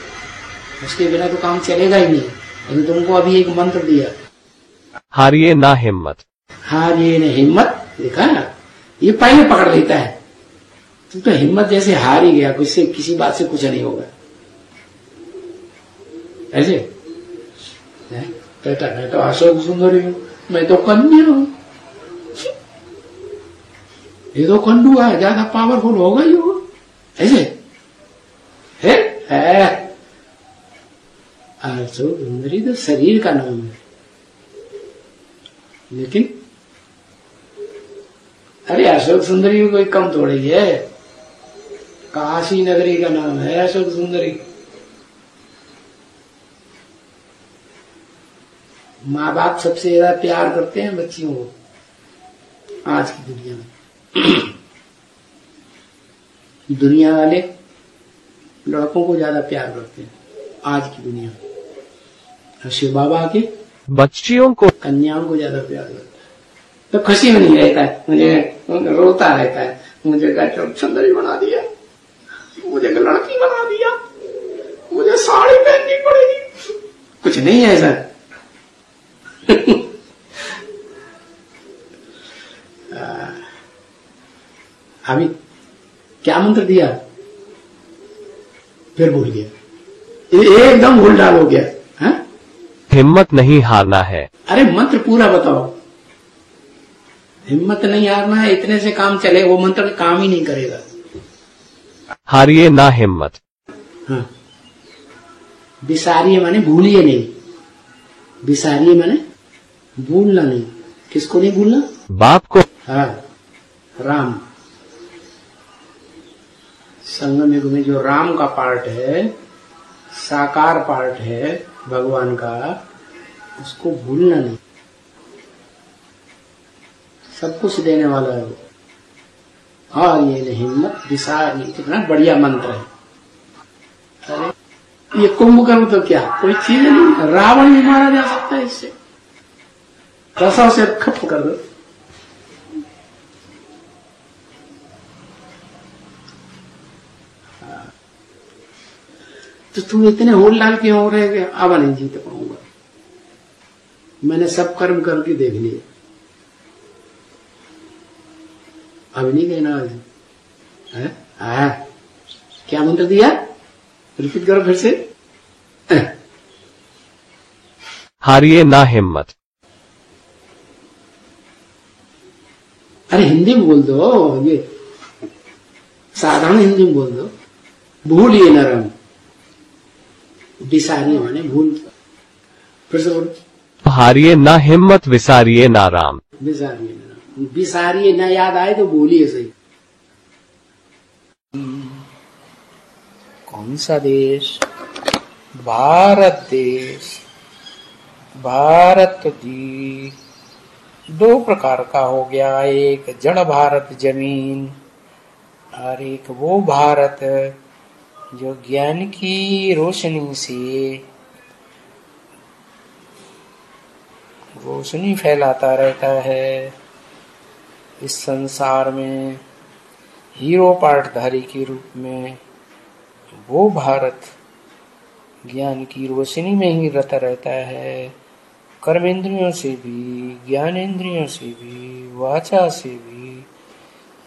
उसके बिना तो काम चलेगा ही नहीं। लेकिन तुमको अभी एक मंत्र दिया, हारिए ना हिम्मत। हारिए ना हिम्मत। देखा ना, ये पहले पकड़ लेता है। तुम तो हिम्मत जैसे हार ही गया, किसी बात से कुछ नहीं होगा। ऐसे कहता मैं तो अशोक सुंदरी हूं, मैं तो कन्या हूं। ये तो कंडुआ है, ज्यादा पावरफुल होगा ही होगा। ऐसे है। अशोक सुंदरी तो शरीर का नाम है, लेकिन अरे अशोक सुंदरी कोई कम थोड़ी है। काशी नगरी का नाम है अशोक सुंदरी। माँ बाप सबसे ज्यादा प्यार करते हैं बच्चियों को आज की दुनिया में। दुनिया वाले लड़कों को ज्यादा प्यार करते हैं आज की दुनिया में। शिव बाबा के बच्चियों को, कन्याओं को ज्यादा प्यार करते हैं। तो खुशी में नहीं रहता है, मुझे रोता रहता है, मुझे सुंदरी बना दिया, मुझे लड़की बना दिया, मुझे साड़ी पहननी पड़ेगी। कुछ नहीं है ऐसा। अभी क्या मंत्र दिया? फिर भूल गया, एकदम भूल डाल हो गया। हिम्मत नहीं हारना है। अरे मंत्र पूरा बताओ। हिम्मत नहीं हारना है, इतने से काम चले, वो मंत्र काम ही नहीं करेगा। हारिए ना हिम्मत। हाँ, विसारिए माने भूलिए नहीं। विसारिए माने भूलना नहीं। किसको नहीं भूलना? बाप को। हाँ, राम। संगम युग में जो राम का पार्ट है, साकार पार्ट है भगवान का, उसको भूलना नहीं। सब कुछ देने वाला है वो। हाँ ये हिम्मत विसार, कितना बढ़िया मंत्र है। अरे ये कुंभकर्ण तो क्या कोई चीज नहीं, रावण भी मारा जा सकता है इससे। रसों से खप कर दो। तो तुम इतने होल डाल के हो रहे कि अब नहीं जीत पाऊंगा। मैंने सब कर्म करके देख लिए, अब नहीं कहना है। क्या मंत्र दिया, रिपीट करो फिर से। हारिए ना हिम्मत। अरे हिंदी में बोल दो, ये साधारण हिंदी में बोल दो। भूलिए न राम, विसारिए माने भूल। फिर से बोलो। हारिए ना हिम्मत, विसारिए ना राम। विसारिए न राम, विसारिए न याद आए तो बोलिए सही। कौन सा देश? भारत देश। भारत जी दो प्रकार का हो गया, एक जड़ भारत जमीन और एक वो भारत जो ज्ञान की रोशनी से रोशनी फैलाता रहता है इस संसार में, हीरो पाठधारी के रूप में। वो भारत ज्ञान की रोशनी में ही रता रहता है, कर्मेंद्रियों से भी, ज्ञानेंद्रियों से भी, वाचा से भी,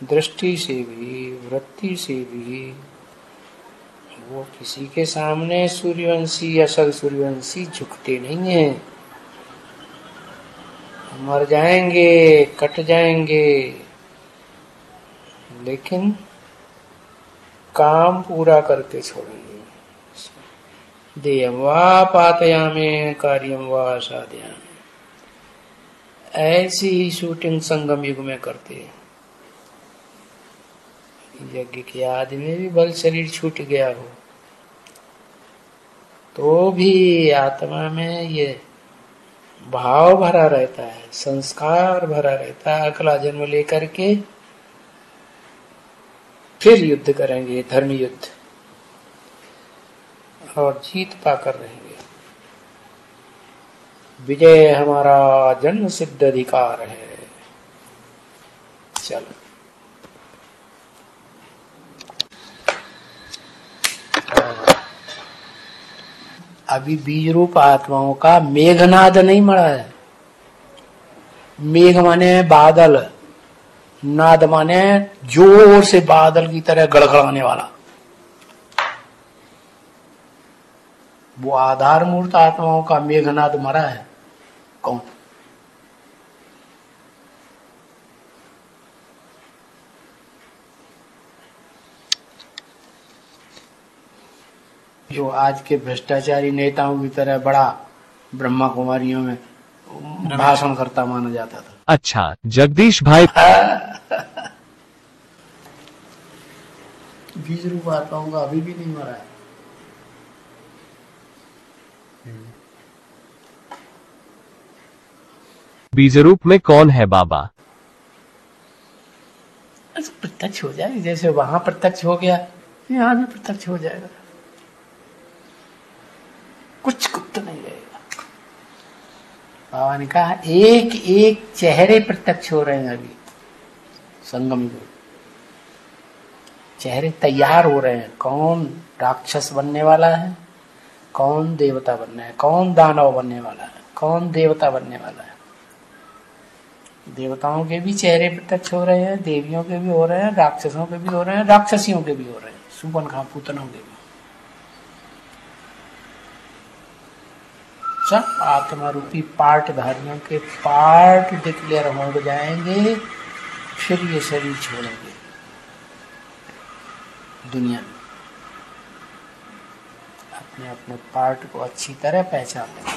दृष्टि से भी, वृत्ति से भी। वो किसी के सामने सूर्यवंशी, असल सूर्यवंशी झुकते नहीं है। मर जाएंगे, कट जाएंगे, लेकिन काम पूरा करके छोड़ेंगे। देयं वा पातयामे कार्यं वा साधयामे। ऐसी ही शूटिंग संगम युग में करते हैं। यज्ञ के आदि में भी बल शरीर छूट गया हो तो भी आत्मा में ये भाव भरा रहता है, संस्कार भरा रहता है। अगला जन्म लेकर के फिर युद्ध करेंगे, धर्म युद्ध, और जीत पाकर रहेंगे। विजय हमारा जन्म सिद्ध अधिकार है। चलो अभी बीज रूप आत्माओं का मेघनाद नहीं मरा है। मेघ माने बादल, नाद माने जोर से बादल की तरह गड़गड़ाने वाला। वो आधार मूर्त आत्माओं का मेघनाद मरा है कौन? जो आज के भ्रष्टाचारी नेताओं की तरह बड़ा ब्रह्मा कुमारियों में भाषण करता माना जाता था। अच्छा जगदीश भाई। बीज रूप आत्माओं का अभी भी नहीं मरा है। बीज रूप में कौन है बाबा? प्रत्यक्ष हो जाए, जैसे वहां प्रत्यक्ष हो गया यहाँ भी प्रत्यक्ष हो जाएगा। कुछ गुप्त नहीं रहेगा। बाबा ने कहा एक एक चेहरे प्रत्यक्ष हो रहे हैं। अभी संगम में चेहरे तैयार हो रहे हैं। कौन राक्षस बनने वाला है, कौन देवता बनना है, कौन दानव बनने वाला है, कौन देवता बनने वाला है। देवताओं के भी चेहरे प्रत्यक्ष हो रहे हैं, देवियों के भी हो रहे हैं, राक्षसों के भी हो रहे हैं, राक्षसियों के भी हो रहे हैं, सुपनखा पूतनों के भी। सब आत्मा रूपी पार्टधारियों के पार्ट डिक्लेयर हो जाएंगे, फिर ये शरीर छोड़ेंगे दुनिया में। अपने अपने पार्ट को अच्छी तरह पहचान लेंगे।